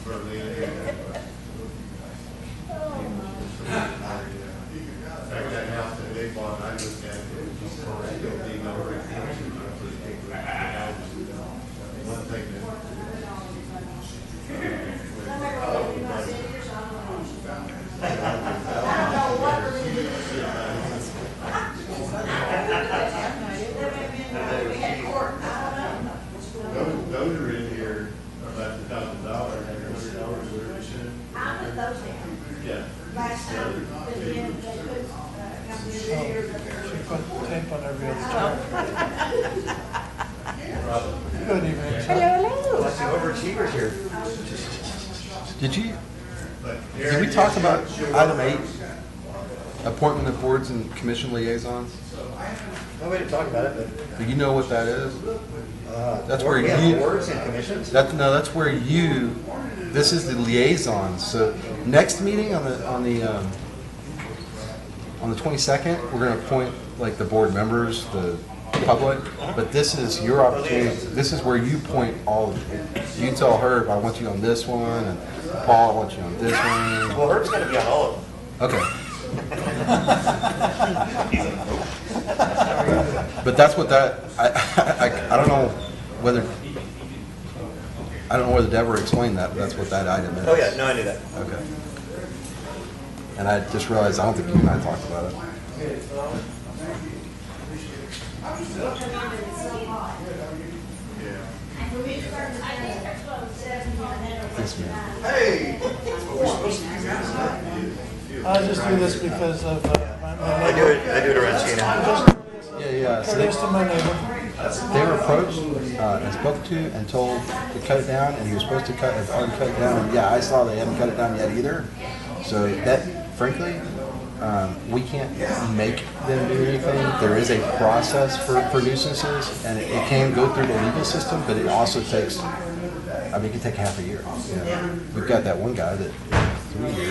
fact, that house that they bought, I looked at it, it was still being over extension. One thing that. Those are in here about $1,000 and $100 where it should. I put those down. Yeah. Last time, but then they put, She put tape on every other chair. Good evening, sir. Hello. Lots of overachievers here. Did we talk about item 8, appointment of boards and commission liaisons? No way to talk about it, Do you know what that is? but That's where we have you- boards and commissions. That's where you. This is the liaisons. So next meeting on the 22nd, we're going to appoint like the board members, the public. But this is your opportunity. This is where you point all. You tell her, I want you on this one, and Paul, I want you on this one. Well, Herb's gonna be on all of them. Okay. But that's what that, I don't know whether Deborah explained that, but that's what that item is. Oh, yeah, no, I knew that. Okay. And I just realized, I don't think you and I talked about it. Yes, ma'am. Hey! I just do this because of my I do neighbor. it around Chena. Yeah. So Courteous to my neighbor. they were approached and spoken to and told to cut it down, and he was supposed to have already cut it down. And yeah, I saw they haven't cut it down yet either. So that, frankly, we can't make them do anything. There is a process for nuisances, and it can go through the legal system, but it also takes, I mean, it can take half a year. You know? We've got that one guy that 3 years.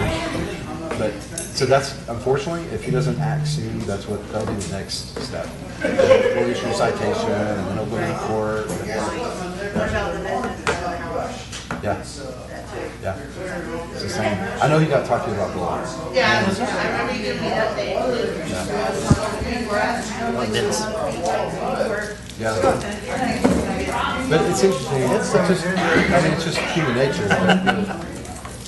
But, so that's, unfortunately, if he doesn't act soon, that'll be the next step. We'll issue a citation, and then it'll go to court. what about the message? Yeah. Yeah. It's the same. I know he got talked to you about Bill. Yeah, I remember you giving me an update. Yeah. But it's interesting. It's just human nature.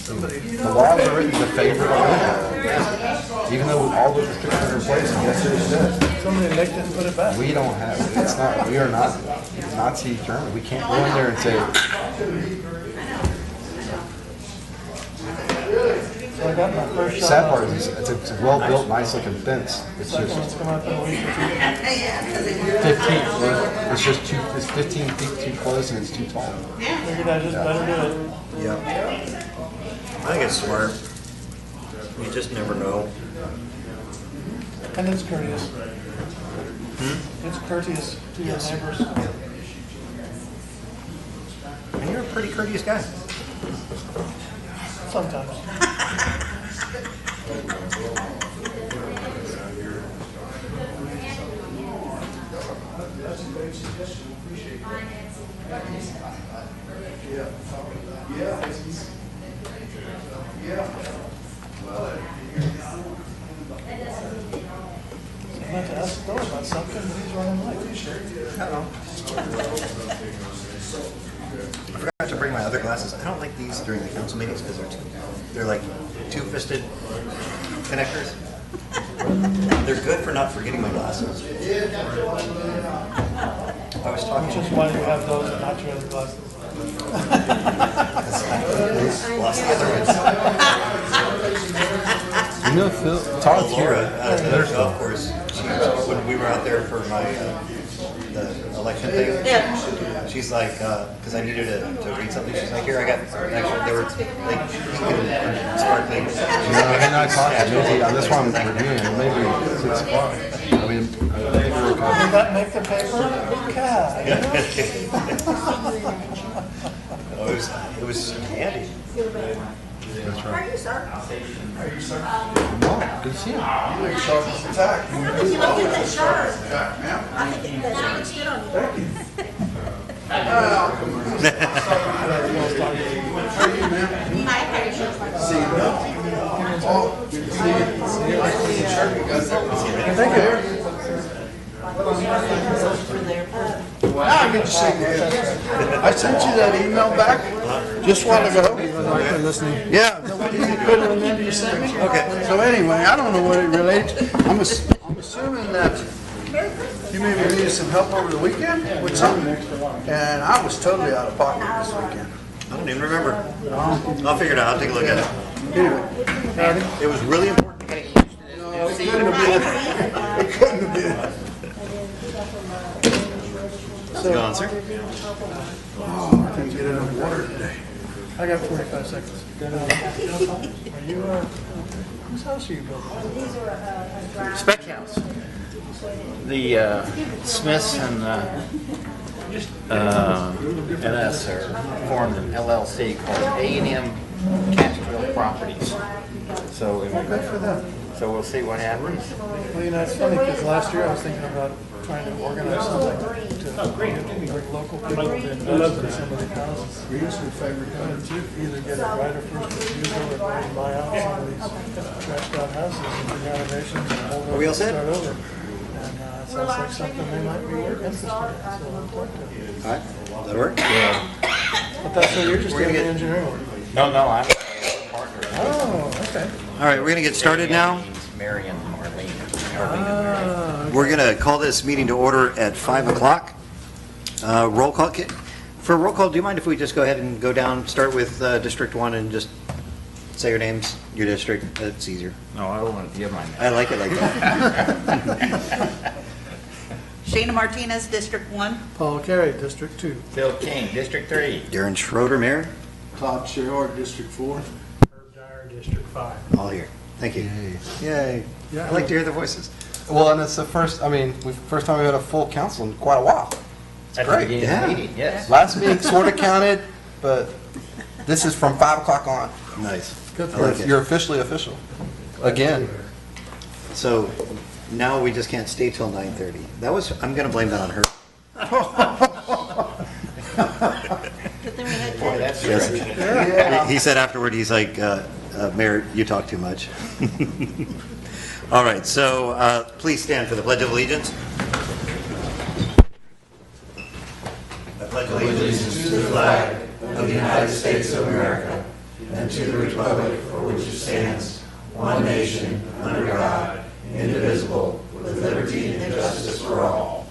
The laws are written to favor the living. Even though all those restrictions are in place, and yes, it should. Somebody nicked it and put it back. We don't have, it's not, we are not Nazi Germany. We can't go in there and say, So I got my first shot. sad part is, it's a well-built, nice-looking fence. It's Second just one's come out in a week or two. 15, it's just it's 15 feet too close and it's too tall. Figured I just better do it. Yeah. I think it's smart. You just never know. And it's courteous. It's courteous to your neighbors. And you're a pretty courteous guy. Sometimes. I meant to ask Bill about something, but he's running late. I forgot to bring my other glasses. I don't like these during the council meetings because they're like two-fisted connectors. They're good for not forgetting my glasses. I was talking Which is to why you have those and not your other glasses. lost the other ones. You know, Phil, Todd's Laura, here. at the golf course, when we were out there for my the election thing, she's like, because I needed to read something, she's like, here, I got, actually, they were like pink and sparkling. And I talked, maybe, that's why I'm reviewing, maybe 6 o'clock. I mean, Did that make the paper? God. It was handy. that's How are right. you, sir? No, good to see you. You look at that shirt. I think that shirt looks good on you. Now I get to see you. I sent you that email back just a while ago. Yeah. You couldn't remember you sent me? Okay. So anyway, I don't know what it relates to. I'm assuming that you maybe needed some help over the weekend with something. And I was totally out of pocket this weekend. I don't even remember. I'll figure it out. I'll take a look at it. Anyway, It was really important. it couldn't have been. It couldn't have been. Go on, sir. Oh, I couldn't get enough water today. I got 45 seconds. Are you, whose house are you building? Spec House. The Smiths and us are formed an LLC called A&M Castroville Properties. So, Good for them. so we'll see what happens. Well, you know, it's funny because last year I was thinking about trying to organize something to bring local people to invest in some of the houses. Read's your favorite color. Either get it right of first refusal or buy out some of these trashed out houses and do renovations and hold Are we all set? start over. And it sounds like something they might be interested in, so I'm talking to them. All right. That'll work. But that's what you're just doing the engineering work. No, I'm a partner. Oh, okay. All right, we're going to get started now. Marion Marlene. We're going to call this meeting to order at 5 o'clock. Roll call. For roll call, do you mind if we just go ahead and go down, start with District 1 and just say your names, your district? That's easier. No, I don't want to give my name. I like it like that. Shana Martinez, District 1. Paul Carey, District 2. Phil King, District 3. Darren Schroeder, Mayor. Todd Sherhart, District 4. Herb Dyer, District 5. All here. Thank you. Yay. I like to hear the voices. Well, and it's the first, first time we had a full council in quite a while. At the great. beginning of the meeting, yes. Last meeting sort of counted, but this is from 5 o'clock on. Nice. Good I like it. You're officially official. Thing So now we just can't stay till 9:30. I'm going to blame that on her. Boy, that's Yes. stretching. He said afterward, he's like, Mayor, you talk too much. All right, so please stand for the Pledge of Allegiance. I pledge allegiance to the flag of the United States of America and to the republic for which it stands, one nation, under God, indivisible, with liberty and justice for all.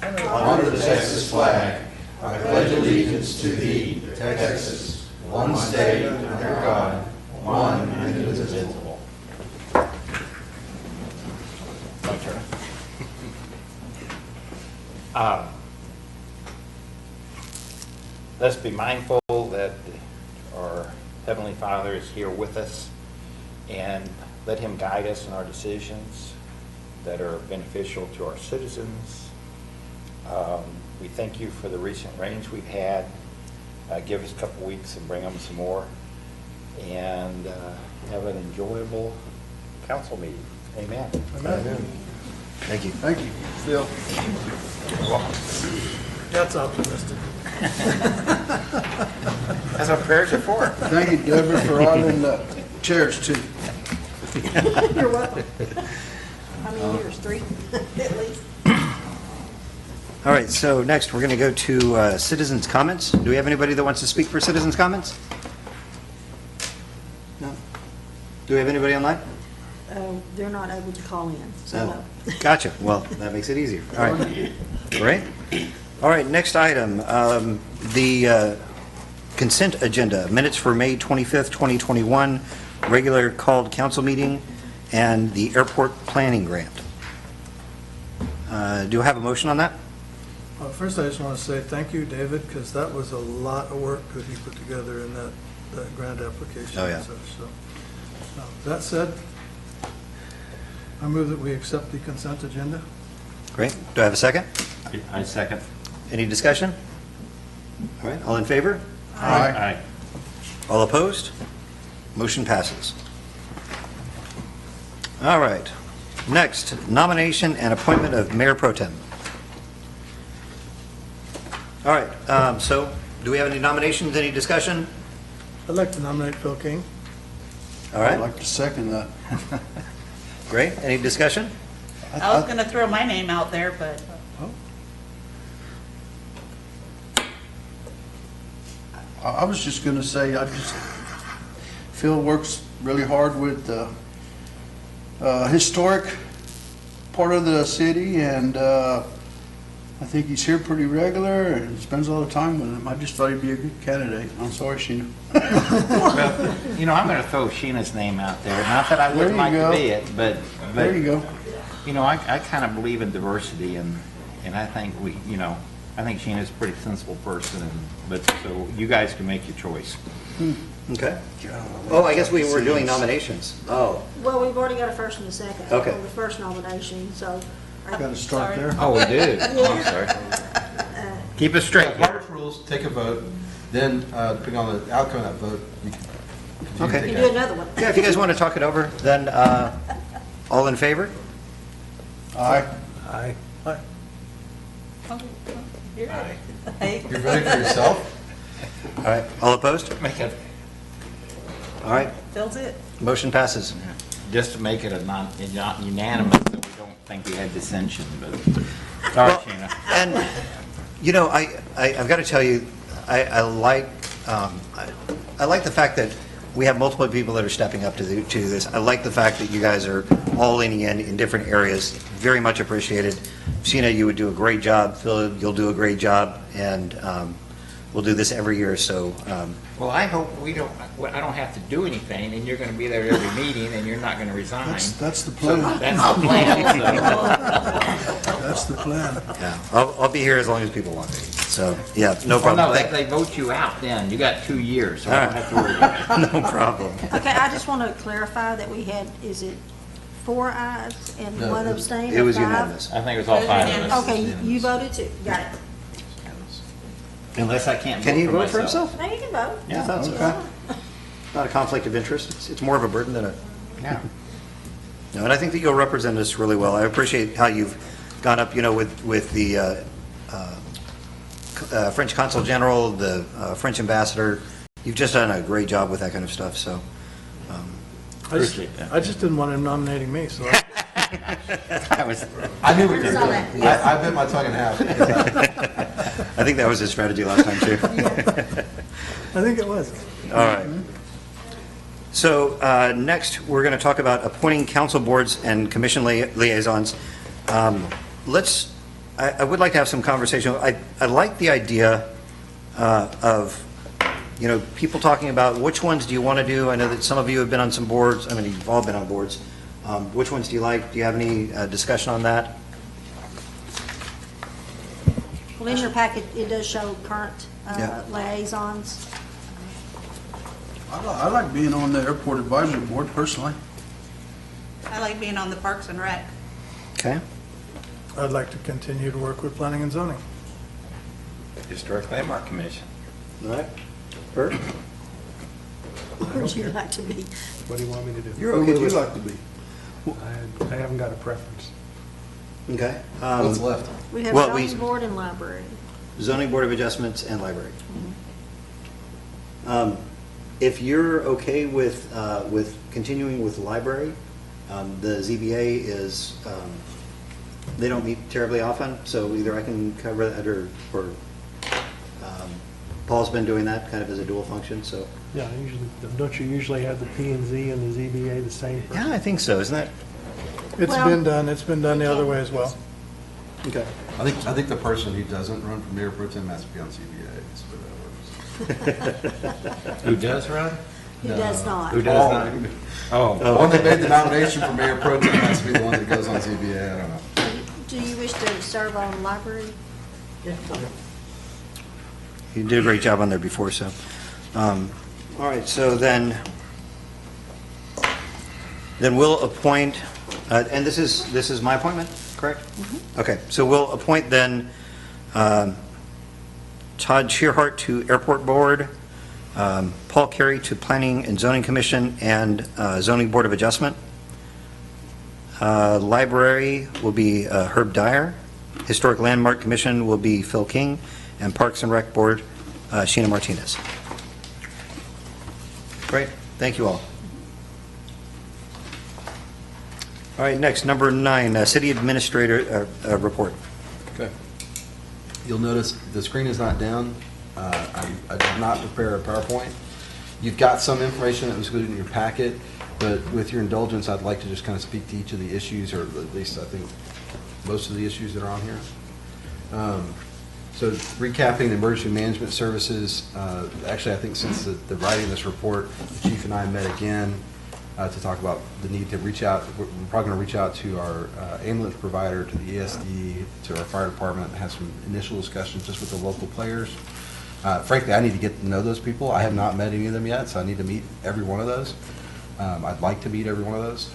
Under the Texas flag, I pledge allegiance to thee, Texas, one state, under God, one and indivisible. My turn. Let's be mindful that our Heavenly Father is here with us, and let Him guide us in our decisions that are beneficial to our citizens. We thank you for the recent rains we've had. Give us a couple weeks and bring them some more, and have an enjoyable council meeting. Amen. Amen. Thank you. Thank you, Phil. That's optimistic. That's what prayers are for. Thank you, Deborah, for honoring the chairs too. You're welcome. How many years? 3, at least. All right, so next, we're going to go to citizens' comments. Do we have anybody that wants to speak for citizens' comments? No? Do we have anybody online? They're not able to call in, so No. Gotcha. Well, that makes it easier. All right. Great. All right, next item, the consent agenda, minutes for May 25th, 2021, regular called council meeting, and the airport planning grant. Do I have a motion on that? First, I just want to say thank you, David, because that was a lot of work that he put together in that grant application. Oh, yeah. So, that said, I move that we accept the consent agenda. Great. Do I have a second? I second. Any discussion? All right, all in favor? Aye. All opposed? Motion passes. All right. Next, nomination and appointment of Mayor Pro Tem. All right, so do we have any nominations, any discussion? I'd like to nominate Phil King. All I'd right, like to second that. great. Any discussion? I was gonna throw my name out there, but I was just gonna say, Phil works really hard with the historic part of the city, and I think he's here pretty regular and spends a lot of time with him. I just thought he'd be a good candidate. I'm sorry, Sheena. Well, you know, I'm going to throw Sheena's name out there. Not that I wouldn't There you like to go. be it, but There you go. you know, I kind of believe in diversity, and I think I think Sheena's a pretty sensible person, but so you guys can make your choice. Okay. Oh, I guess we were doing nominations. Oh, well, we've already got a first and a second Okay. on the first nomination, so. Gotta start there. Oh, we do? I'm sorry. Keep it straight. Robert's rules, take a vote, then depending on the outcome of that vote, you can continue to Okay. take You do action. another one. yeah, if you guys want to talk it over, then all in favor? Aye. Aye. Aye. You're voting for yourself? All right, all opposed? Make it, All right, Phil's it. motion passes. just to make it a not unanimous, so we don't think we had dissension, but, sorry, Sheena. And, you know, I've got to tell you, I like the fact that we have multiple people that are stepping up to this. I like the fact that you guys are all leaning in different areas. Very much appreciated. Sheena, you would do a great job. Phil, you'll do a great job. And we'll do this every year, so. Well, I hope I don't have to do anything, and you're going to be there at every meeting, and you're not going to resign. That's the plan. That's the plan, so. That's the plan. Yeah, I'll be here as long as people want me. So, yeah, no Well, problem. no, they vote you out then. You got 2 years, so I don't All right. have to worry about it. No problem. Okay, I just want to clarify that we had, is it 4 ayes and No, 1 abstain? It or was 5? unanimous. I think it was all 5 of us. Okay, you voted too. Got it. Unless I can't Can he vote vote for myself. himself? Now you can vote. Yeah. Thought so. Okay. Not a conflict of interest. It's more of a burden than a. Yeah. No, and I think that you'll represent us really well. I appreciate how you've gone up, with the French Consul General, the French Ambassador. You've just done a great job with that kind of stuff, so. Appreciate that. I just didn't want him nominating me, so That was, I knew we did. Saw that. I bit my tongue in half. I think that was his strategy last time, too. I think it was. All right. So next, we're going to talk about appointing council boards and commission liaisons. I would like to have some conversation. I like the idea of, people talking about which ones do you want to do. I know that some of you have been on some boards. I mean, you've all been on boards. Which ones do you like? Do you have any discussion on that? Well, in your packet, it does show current Yeah. liaisons. I like being on the airport advisory board personally. I like being on the Parks and Rec. Okay. I'd like to continue to work with planning and zoning. Historic Landmark Commission. All right. Bert? Where would you like to be? What do you want me to do? You're Who okay would you with like to be? I haven't got a preference. Okay. What's left? We have Well, we- zoning board and library. Zoning Board of Adjustments and Library. If you're okay with continuing with the library, the ZBA is, they don't meet terribly often, so either I can cover that or Paul's been doing that kind of as a dual function, so. Yeah, don't you usually have the P and Z and the ZBA the same person? Yeah, I think so, isn't that? It's Well- been done, it's been done the other way as well. Okay. I think the person who doesn't run for mayor pro tem has to be on CBA. That's where that works. Who does run? Who does not? Who does not? Oh, The one that made the nomination for mayor pro tem has to be the one that goes on CBA. I don't know. Do you wish to serve on library? You did a great job on there before, so. All right, so then we'll appoint, and this is my appointment, correct? Okay, so we'll appoint then Todd Shearhart to Airport Board, Paul Carey to Planning and Zoning Commission and Zoning Board of Adjustment. Library will be Herb Dyer. Historic Landmark Commission will be Phil King. and Parks and Rec Board, Sheena Martinez. Great, thank you all. All right, next, number 9, City Administrator report. Okay. You'll notice the screen is not down. I did not prepare a PowerPoint. You've got some information that was included in your packet, but with your indulgence, I'd like to just kind of speak to each of the issues, or at least I think most of the issues that are on here. So recapping the emergency management services, actually I think since the writing of this report, the chief and I met again to talk about the need to reach out. We're probably going to reach out to our ambulance provider, to the ESD, to our fire department, and have some initial discussions just with the local players. Frankly, I need to get to know those people. I have not met any of them yet, so I need to meet every one of those. I'd like to meet every one of those.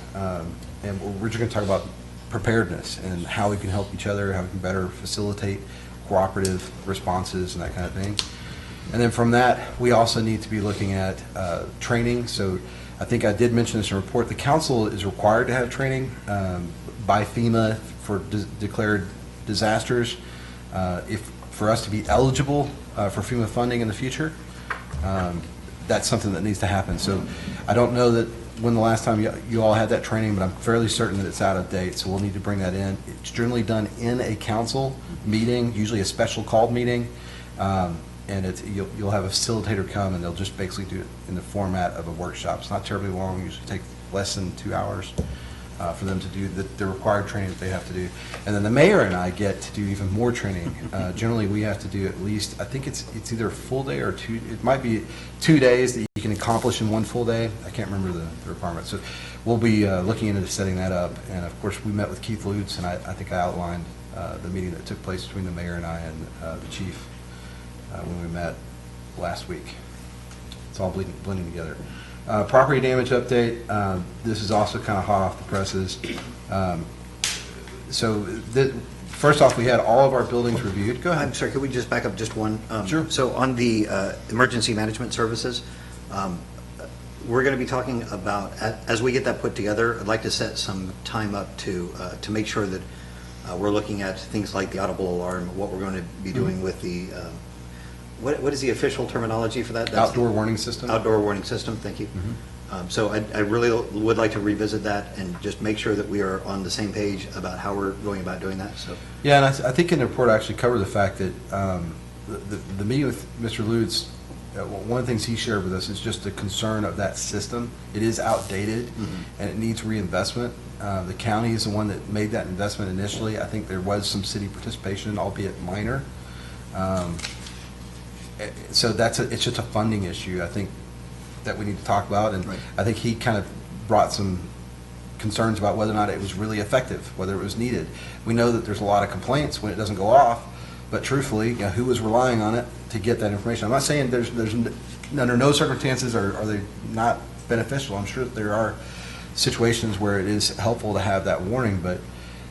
And we're just going to talk about preparedness and how we can help each other, how we can better facilitate cooperative responses and that kind of thing. And then from that, we also need to be looking at training. So I think I did mention this in the report. The council is required to have training by FEMA for declared disasters. For us to be eligible for FEMA funding in the future, that's something that needs to happen. So I don't know that when the last time you all had that training, but I'm fairly certain that it's out of date, so we'll need to bring that in. It's generally done in a council meeting, usually a special called meeting, and you'll have a facilitator come, and they'll just basically do it in the format of a workshop. It's not terribly long, usually take less than 2 hours for them to do the required training that they have to do. And then the mayor and I get to do even more training. Generally, we have to do at least, I think it's either a full day or two, it might be 2 days that you can accomplish in one full day. I can't remember the requirement. So we'll be looking into setting that up. And of course, we met with Keith Lutz, and I think I outlined the meeting that took place between the mayor and I and the chief when we met last week. It's all blending together. Property damage update. This is also kind of hot off the presses. First off, we had all of our buildings reviewed. Go ahead. I'm sorry, could we just back up just one? Sure. So on the emergency management services, we're going to be talking about, as we get that put together, I'd like to set some time up to make sure that we're looking at things like the audible alarm, what we're going to be doing with the, what is the official terminology for that? That's Outdoor warning system. Outdoor warning system, thank you. So I really would like to revisit that and just make sure that we are on the same page about how we're going about doing that. So Yeah, and I think in the report I actually covered the fact that the meeting with Mr. Lutz, one of the things he shared with us is just the concern of that system. It is outdated and it needs reinvestment. The county is the one that made that investment initially. I think there was some city participation, albeit minor. So it's just a funding issue, I think, that we need to talk about. And Right. I think he kind of brought some concerns about whether or not it was really effective, whether it was needed. We know that there's a lot of complaints when it doesn't go off, but truthfully, who was relying on it to get that information? I'm not saying there's under no circumstances are they not beneficial. I'm sure that there are situations where it is helpful to have that warning, but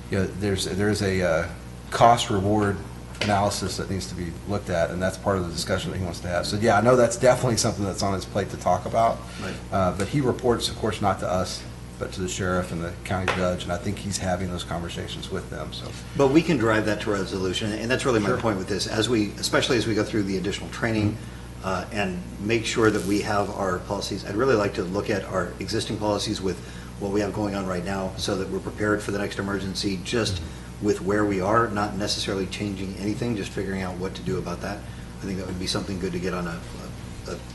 there's a cost reward analysis that needs to be looked at, and that's part of the discussion that he wants to have. So yeah, I know that's definitely something that's on his plate to talk about. Right. But he reports, of course, not to us, but to the sheriff and the county judge, and I think he's having those conversations with them. So, but we can drive that to resolution, and that's really my Sure. point with this. Especially as we go through the additional training and make sure that we have our policies. I'd really like to look at our existing policies with what we have going on right now, so that we're prepared for the next emergency, just with where we are, not necessarily changing anything, just figuring out what to do about that. I think that would be something good to get on a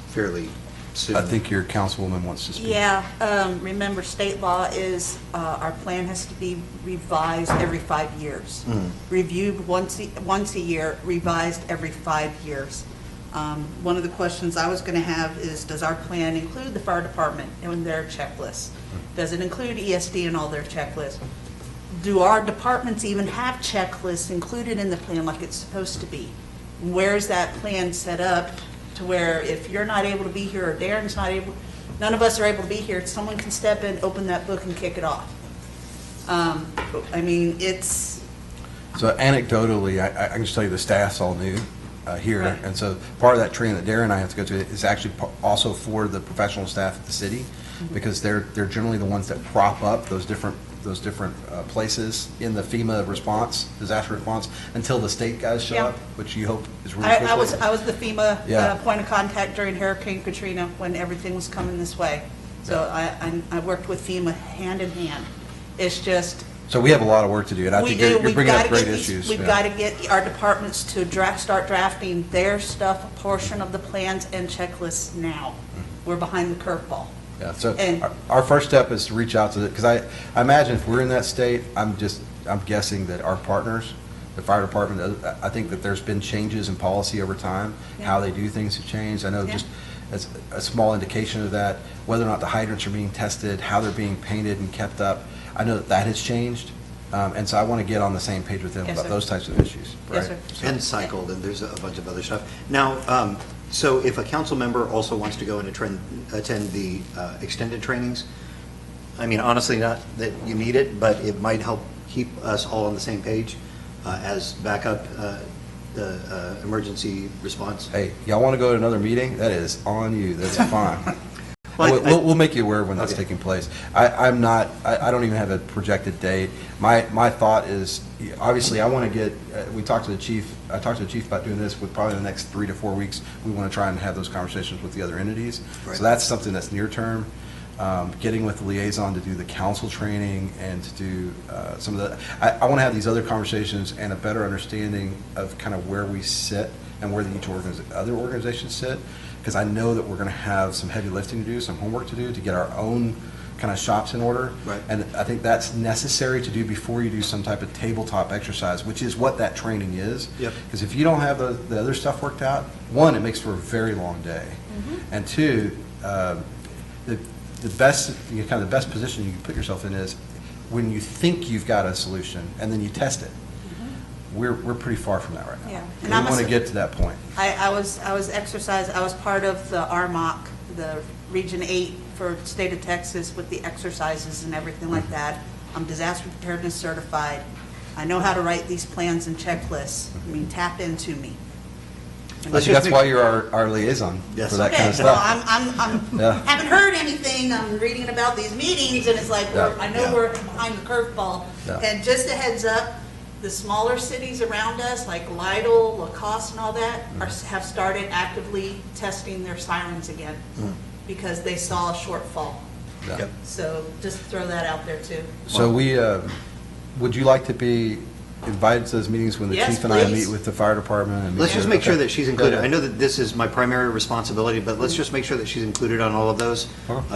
fairly soon. I think your councilwoman wants to speak. Yeah, remember, state law is, our plan has to be revised every 5 years. Reviewed once a year, revised every 5 years. One of the questions I was going to have is, does our plan include the fire department and their checklists? Does it include ESD and all their checklists? Do our departments even have checklists included in the plan like it's supposed to be? Where's that plan set up to where if you're not able to be here, or Darren's not able, none of us are able to be here, someone can step in, open that book, and kick it off? I mean, it's... So anecdotally, I can just tell you the staff's all new here. Right. And so part of that training that Darren and I have to go to is actually also for the professional staff at the city, because they're generally the ones that prop up those different those different places in the FEMA response, disaster response, until the state guys show Yeah. up, which you hope is really I quickly. was the FEMA Yeah. point of contact during Hurricane Katrina when everything was coming this way. So I worked with FEMA hand in hand. It's just, So we have a lot of work to do, and I we think do, you're we've bringing got up to great get these, issues. we've yeah. got to get our departments to start drafting their stuff, a portion of the plans and checklists now. We're behind the curveball. Yeah, so And- our first step is to reach out to the, because I imagine if we're in that state, I'm guessing that our partners, the fire department, I think that there's been changes in policy over time, how they do things have changed. I know Yeah. just as a small indication of that, whether or not the hydrants are being tested, how they're being painted and kept up, I know that has changed. And so I want to get on the same page with them Yes, about sir. those types of issues, right? Yes, sir. And cycled, and there's a bunch of other stuff. Now, so if a council member also wants to go and attend the extended trainings, I mean, honestly, not that you need it, but it might help keep us all on the same page as backup, the emergency response. Hey, y'all want to go to another meeting? That is on you. That's fine. Well, We'll make you aware when that's Okay. taking place. I don't even have a projected date. My thought is, obviously, I want to get, I talked to the chief about doing this with probably the next 3 to 4 weeks. We want to try and have those conversations with the other entities. Right. So that's something that's near term. Getting with the liaison to do the council training and to do some of the, I want to have these other conversations and a better understanding of kind of where we sit and where each other organizations sit, because I know that we're going to have some heavy lifting to do, some homework to do to get our own kind of shops in order. Right. And I think that's necessary to do before you do some type of tabletop exercise, which is what that training is. Yep. Because if you don't have the other stuff worked out, one, it makes for a very long day. And two, the best, kind of the best position you can put yourself in is when you think you've got a solution and then you test it. We're pretty far from that right now. Yeah. We And I'm want to a- get to that point. I was part of the RMOC, the Region 8 for state of Texas with the exercises and everything like that. I'm disaster preparedness certified. I know how to write these plans and checklists. I mean, tap into me. Let's just That's make- why you're our liaison Yes. for that Okay, kind of well, stuff. I'm Yeah. haven't heard anything. I'm reading about these meetings, and it's like, Yeah. I know we're behind the curveball. Yeah. And just a heads up, the smaller cities around us, like Lytle, Lacoste, and all that, have started actively testing their sirens again because they saw a shortfall. Yeah. Yep. So just throw that out there too. So would you like to be invited to those meetings when the Yes, chief and I please. meet with the fire department? And meet Let's just with- make sure okay. that she's included. Yeah. I know that this is my primary responsibility, but let's just make sure that she's included on all of those.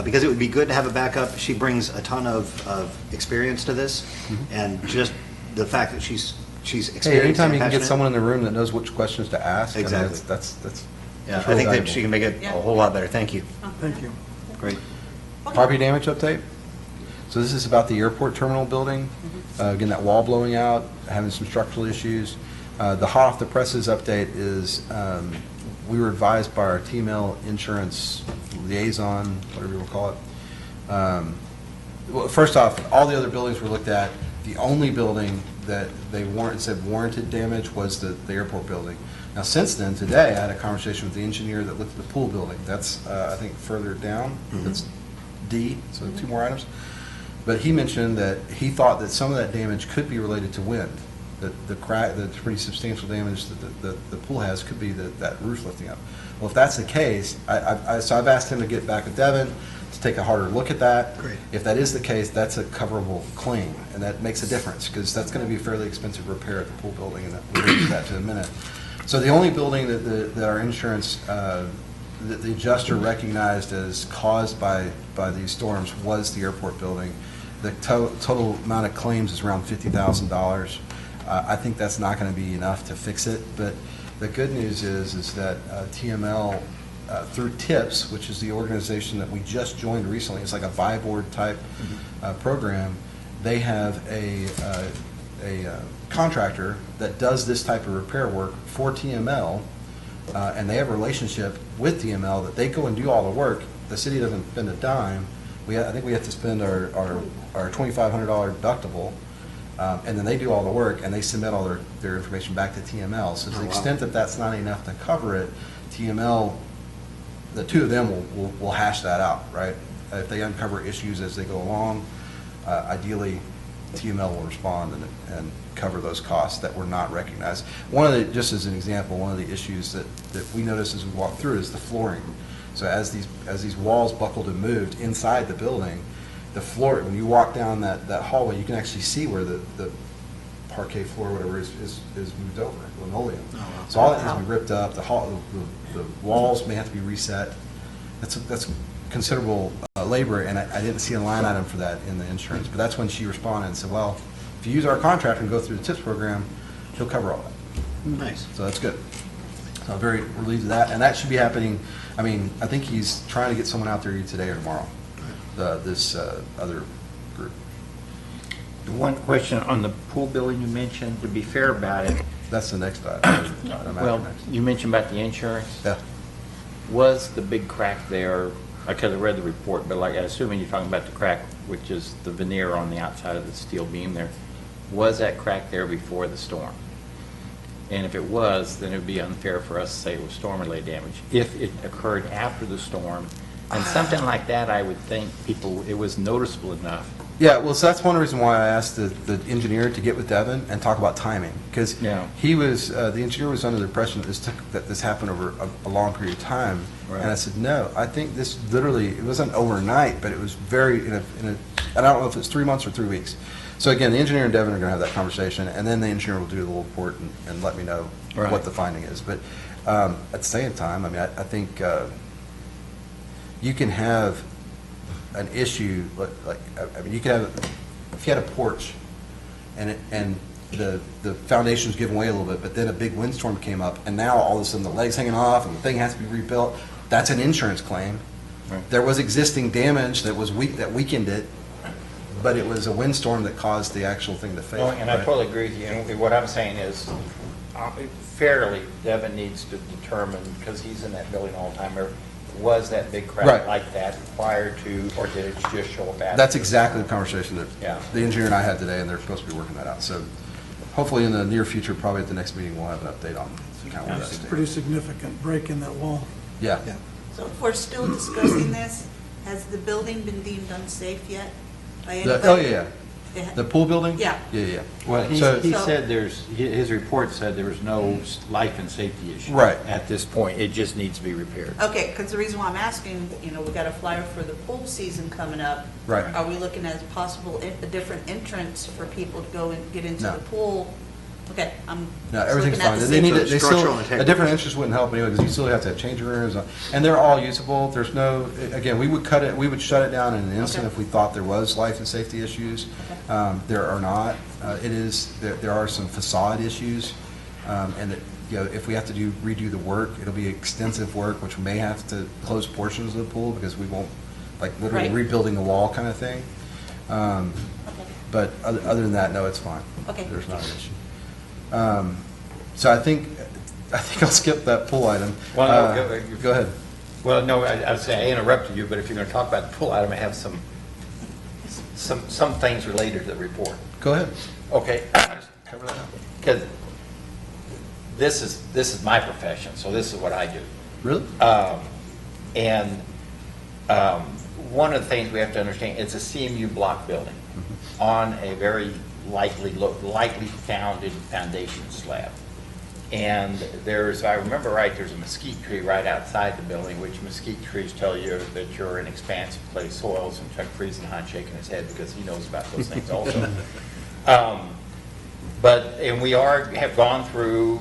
Because it would be good to have a backup. She brings a ton of experience to this, and just the fact that she's experienced Hey, anytime and you can get passionate. someone in the room that knows which questions to ask. I mean, Exactly. That's Yeah, that's I think really that she can valuable. make it Yeah. a whole lot better. Thank you. Thank you. Great. Property damage update. So this is about the airport terminal building. Again, that wall blowing out, having some structural issues. The hot off the presses update is, we were advised by our TML insurance liaison, whatever you will call it. Well, first off, all the other buildings were looked at. The only building that they said warranted damage was the airport building. Now, since then, today, I had a conversation with the engineer that looked at the pool building. That's, I think, further down. That's D, so 2 more items. But he mentioned that he thought that some of that damage could be related to wind. That the crack, the pretty substantial damage that the pool has could be that roof lifting up. Well, if that's the case, so I've asked him to get back with Devin to take a harder look at that. Great. If that is the case, that's a coverable claim, and that makes a difference, because that's going to be a fairly expensive repair at the pool building, and we'll get to that in a minute. So the only building that our insurance, that the adjuster recognized as caused by these storms was the airport building. The total amount of claims is around $50,000. I think that's not going to be enough to fix it, but the good news is that TML, through TIPS, which is the organization that we just joined recently, it's like a buy board type program, they have a contractor that does this type of repair work for TML, and they have a relationship with TML that they go and do all the work. The city doesn't spend a dime. I think we have to spend our $2,500 deductible, and then they do all the work, and they submit all their information back to TML. So to the extent that that's not enough to cover it, TML, the two of them will hash that out, right? If they uncover issues as they go along, ideally, TML will respond and cover those costs that were not recognized. One of the, just as an example, one of the issues that we noticed as we walked through is the flooring. So as these walls buckled and moved inside the building, the floor, when you walk down that hallway, you can actually see where the parquet floor, whatever, is moved over, linoleum. So all that needs to be ripped up, the walls may have to be reset. That's considerable labor, and I didn't see a line item for that in the insurance. But that's when she responded and said, well, if you use our contractor and go through the TIPS program, he'll cover all that. Nice. So that's good. So I'm very relieved of that, and that should be happening. I mean, I think he's trying to get someone out there either today or tomorrow, this other group. The one question on the pool building you mentioned, to be fair about it, That's the next item. well, you mentioned about the insurance. Yeah. Was the big crack there, because I read the report, but like, assuming you're talking about the crack, which is the veneer on the outside of the steel beam there, was that crack there before the storm? And if it was, then it would be unfair for us to say it was storm-related damage. If it occurred after the storm, and something like that, I would think it was noticeable enough. Yeah, well, so that's one reason why I asked the engineer to get with Devin and talk about timing, because Yeah. he was, the engineer was under the impression that this happened over a long period of time. Right. And I said, no, I think this literally, it wasn't overnight, but it was very, and I don't know if it's 3 months or 3 weeks. So again, the engineer and Devin are going to have that conversation, and then the engineer will do the little report and let me know Right. what the finding is. But at the same time, I mean, I think you can have an issue, like, I mean, you could have, if you had a porch and the foundation's given way a little bit, but then a big windstorm came up, and now all of a sudden the leg's hanging off and the thing has to be rebuilt, that's an insurance claim. Right. There was existing damage that was that weakened it, but it was a windstorm that caused the actual thing to fail. Well, and I right? totally agree with you. And what I'm saying is, fairly, Devin needs to determine, because he's in that building all the time, was that big crack Right. like that prior to, or did it just show up after? That's exactly the conversation that Yeah. the engineer and I had today, and they're supposed to be working that out. So hopefully in the near future, probably at the next meeting, we'll have an update on kind of where that's standing. Pretty significant break in that wall. Yeah. So if we're still discussing this, has the building been deemed unsafe yet by The- anybody? Oh, yeah, yeah. It- The pool building? Yeah. Yeah. Well, he So- said his report said there was no life and safety issue. Right. At this point, it just needs to be repaired. Okay, because the reason why I'm asking, we got a flyer for the pool season coming up. Right. Are we looking at a different entrance for people to go and get into No. the pool? Okay, I'm No, just everything's looking at fine. the They need safety. to, Structural a integrity. different entrance wouldn't help anyway, because you still have to have changing rooms, and they're all usable. There's no, again, we would shut it down in an instant Okay. if we thought there was life and safety issues. There are not. There are some facade issues, and that, if we have to redo the work, it'll be extensive work, which may have to close portions of the pool, because we won't, like, literally Right. rebuilding a wall kind of thing. Okay. But other than that, no, it's fine. Okay. There's not an issue. So I think I'll skip that pool item. Well, no, Go ahead. Well, no, I was saying, I interrupted you, but if you're going to talk about the pool item, I have some things related to the report. Go ahead. Okay. Cover that up. Because this is my profession, so this is what I do. Really? And one of the things we have to understand, it's a CMU block building on a very lightly founded foundation slab. And if I remember right, there's a mesquite tree right outside the building, which mesquite trees tell you that you're in expansive clay soils, and Chuck Friesenhahn shaking his head because he knows about those things also. And we have gone through,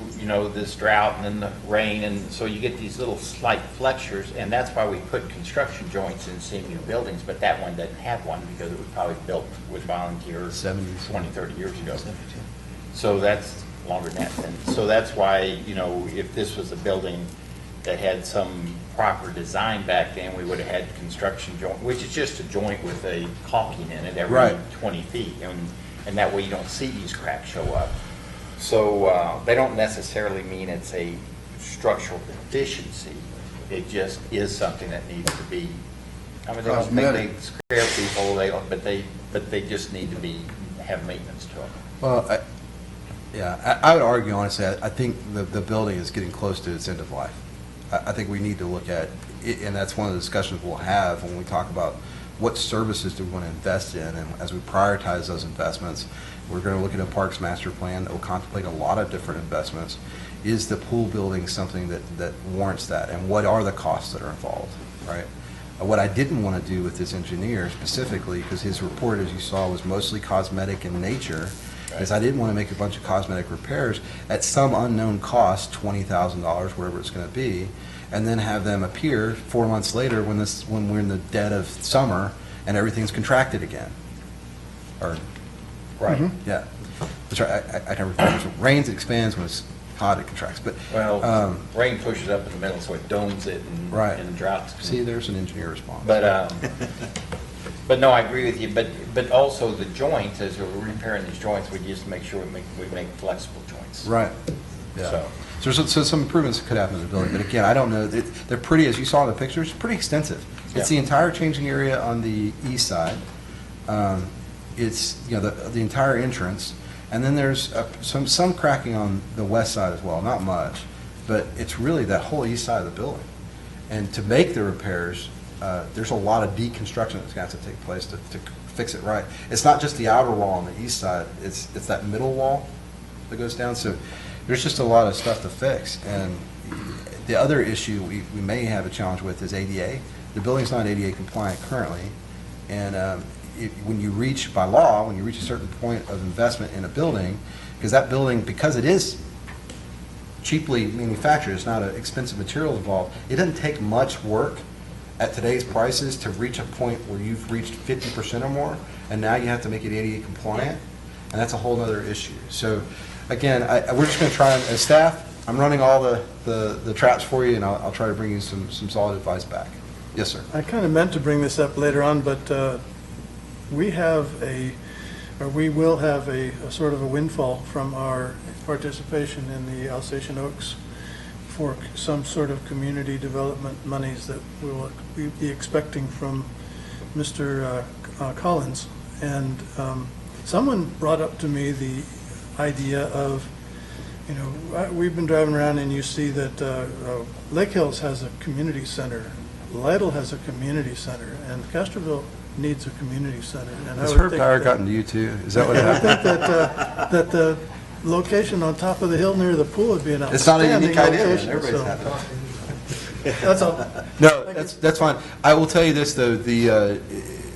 this drought and then the rain, and so you get these little slight flexures, and that's why we put construction joints in CMU buildings, but that one doesn't have one because it was probably built with volunteers 70s. 20, 30 years ago. So that's longer than that. And so that's why, if this was a building that had some proper design back then, we would have had construction joint, which is just a joint with a caulking in it every Right. 20 feet. And that way you don't see these cracks show up. So they don't necessarily mean it's a structural deficiency. It just is something that needs to be, I mean, they don't think they scare people, but they just need to have maintenance to them. Well, I would argue, honestly, I think the building is getting close to its end of life. I think we need to look at it, and that's one of the discussions we'll have when we talk about what services do we want to invest in? And as we prioritize those investments, we're going to look at a parks master plan that will contemplate a lot of different investments. Is the pool building something that warrants that? And what are the costs that are involved, right? What I didn't want to do with this engineer specifically, because his report, as you saw, was mostly cosmetic in nature, is I didn't want to make a bunch of cosmetic repairs at some unknown cost, $20,000, whatever it's going to be, and then have them appear 4 months later when we're in the dead of summer and everything's contracted again. Or, Right. yeah. That's right. I never remember. When it rains, it expands. When it's hot, it contracts. But Well, rain pushes up in the middle, so it domes it and, Right. and droughts. see, there's an engineer response. But no, I agree with you, but also the joints, as we're repairing these joints, we just make sure we make flexible joints. Right. Yeah. So- So some improvements could happen in the building, but again, I don't know. They're pretty, as you saw in the pictures, pretty extensive. It's the Yeah. entire changing area on the east side. It's, the entire entrance. And then there's some cracking on the west side as well, not much. But it's really that whole east side of the building. And to make the repairs, there's a lot of deconstruction that's going to have to take place to fix it right. It's not just the outer wall on the east side, it's that middle wall that goes down. So there's just a lot of stuff to fix. And the other issue we may have a challenge with is ADA. The building's not ADA compliant currently. And when you reach, by law, when you reach a certain point of investment in a building, because that building, because it is cheaply manufactured, it's not an expensive material involved, it doesn't take much work at today's prices to reach a point where you've reached 50% or more, and now you have to make it ADA compliant, and that's a whole other issue. So again, we're just going to try, as staff, I'm running all the traps for you, and I'll try to bring you some solid advice back. Yes, sir. I kind of meant to bring this up later on, but we will have a sort of a windfall from our participation in the Alsatian Oaks for some sort of community development monies that we will be expecting from Mr. Collins. And someone brought up to me the idea of, we've been driving around and you see that Lake Hills has a community center, Lytle has a community center, and Castroville needs a community center. And Has I would Herb think Dyer that- gotten to you too? Is that what I happened? think that the location on top of the hill near the pool would be an It's not a outstanding unique idea. location. Everybody's so happy. That's all. No, that's fine. I will tell you this, though, the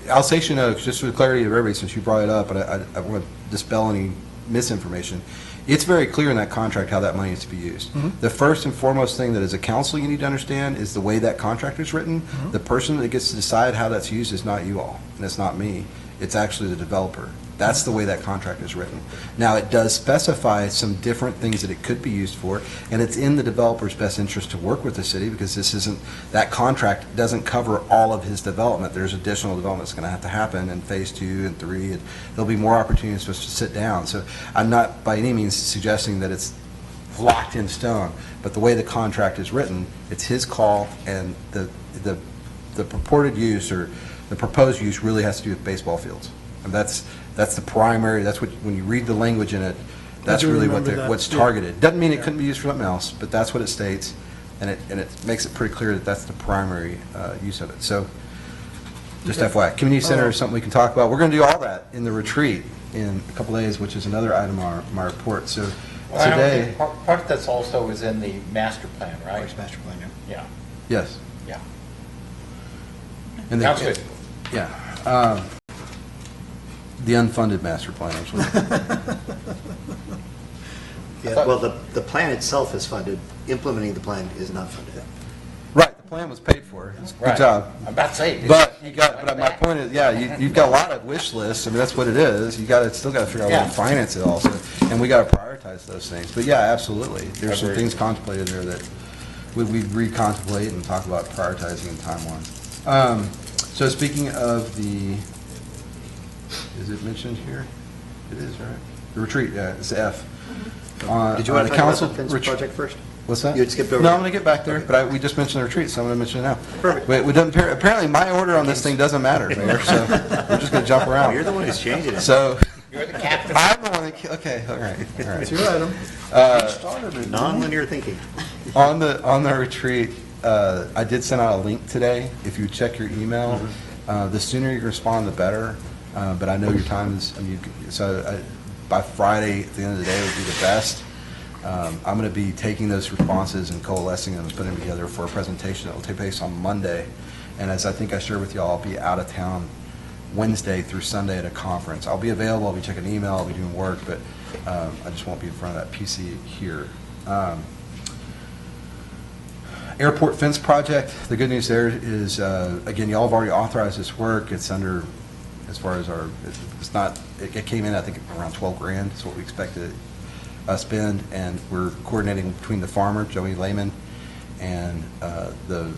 Alsatian Oaks, just for the clarity of everybody, since you brought it up, and I want to dispel any misinformation, it's very clear in that contract how that money is to be used. The first and foremost thing that as a council you need to understand is the way that contract is written. The person that gets to decide how that's used is not you all, and it's not me. It's actually the developer. That's the way that contract is written. Now, it does specify some different things that it could be used for, and it's in the developer's best interest to work with the city, because that contract doesn't cover all of his development. There's additional development that's going to have to happen in phase 2 and 3, and there'll be more opportunities for us to sit down. So I'm not by any means suggesting that it's locked in stone, but the way the contract is written, it's his call, and the purported use or the proposed use really has to do with baseball fields. And that's the primary, that's what, when you read the language in it, that's do really remember that, what's yeah. targeted. Doesn't mean it couldn't be used for something else, but that's what it states, and it makes it pretty clear that that's the primary use of it. So, just FYI, community center is something we can talk about. We're going to do all that in the retreat in a couple days, which is another item on my report. So Well, I don't today, think part of that's also is in the master plan, right? Master plan, yeah. Yeah, yes. yeah. And Sounds good. Yeah. The unfunded master plan, actually. Yeah, well, the plan itself is funded, implementing the plan is not funded. Right, the plan was paid for. Good Right. job. I'm about to say. But my point is, yeah, you've got a lot of wish lists. I mean, that's what it is. Still got to figure out how Yeah. to finance it also, and we got to prioritize those things. But yeah, absolutely, there's some Agreed. things contemplated there that we recontemplate and talk about prioritizing and timeline. So speaking of is it mentioned here? It is, right? The retreat, yeah, it's F. Did you want the to talk about council the fence retreat- project first? What's that? You had skipped over No, that. I'm going to get back there, but we just mentioned the retreat, so I'm going to mention it now. Perfect. Apparently, my order on this thing doesn't matter, Mayor, so we're just going to jump around. You're the one who's changing it. So, You're the captain. I'm the one that, okay, all right. It's your item. Non-linear thinking. On the retreat, I did send out a link today. If you check your email, The sooner you respond, the better. But I know your time is, by Friday, at the end of the day, would be the best. I'm going to be taking those responses and coalescing them and putting them together for a presentation that will take place on Monday. And as I think I shared with you all, I'll be out of town Wednesday through Sunday at a conference. I'll be available, I'll be checking email, I'll be doing work, but I just won't be in front of that PC here. Airport fence project, the good news there is, again, y'all have already authorized this work. It's under, as far as it's not, it came in, I think, around 12 grand is what we expected to spend, and we're coordinating between the farmer, Joey Lehman, and the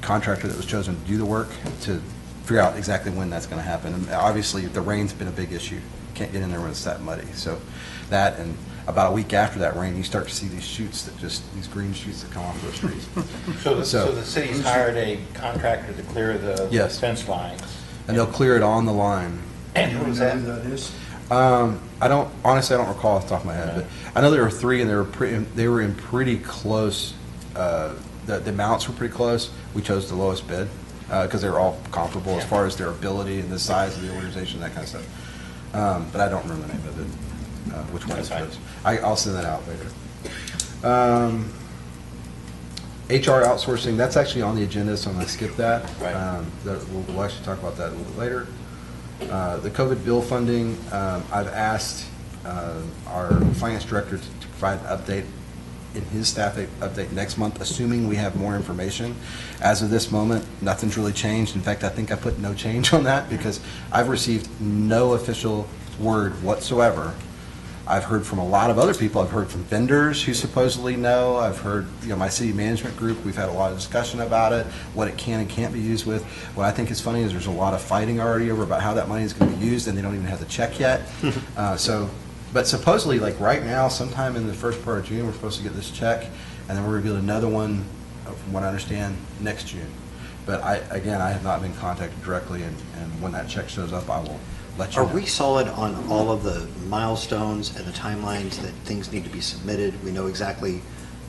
contractor that was chosen to do the work to figure out exactly when that's going to happen. And obviously, the rain's been a big issue. Can't get in there when it's that muddy. So that, and about a week after that rain, you start to see these shoots that these green shoots that come off those trees. So the city's hired a contractor to clear the Yes. fence lines. And they'll clear it on the line. And who is that? I don't recall off the top of my head, but I know there were 3, and they were in pretty close. The amounts were pretty close. We chose the lowest bid because they were all comparable as far as their ability and the size of the organization, that kind of stuff. But I don't remember the name of it, which one it was. I'll send that out later. HR outsourcing, that's actually on the agenda, so I'm going to skip that. Right. We'll actually talk about that a little bit later. The COVID bill funding, I've asked our finance director to provide an update in his staff update next month, assuming we have more information. As of this moment, nothing's really changed. In fact, I think I put no change on that because I've received no official word whatsoever. I've heard from a lot of other people. I've heard from vendors who supposedly know. I've heard, my city management group, we've had a lot of discussion about it, what it can and can't be used with. What I think is funny is there's a lot of fighting already over about how that money is going to be used, and they don't even have the check yet. But supposedly, like right now, sometime in the first part of June, we're supposed to get this check, and then we'll reveal another one, from what I understand, next June. But I have not been contacted directly, and when that check shows up, I will let you know. Are we solid on all of the milestones and the timelines that things need to be submitted? We know exactly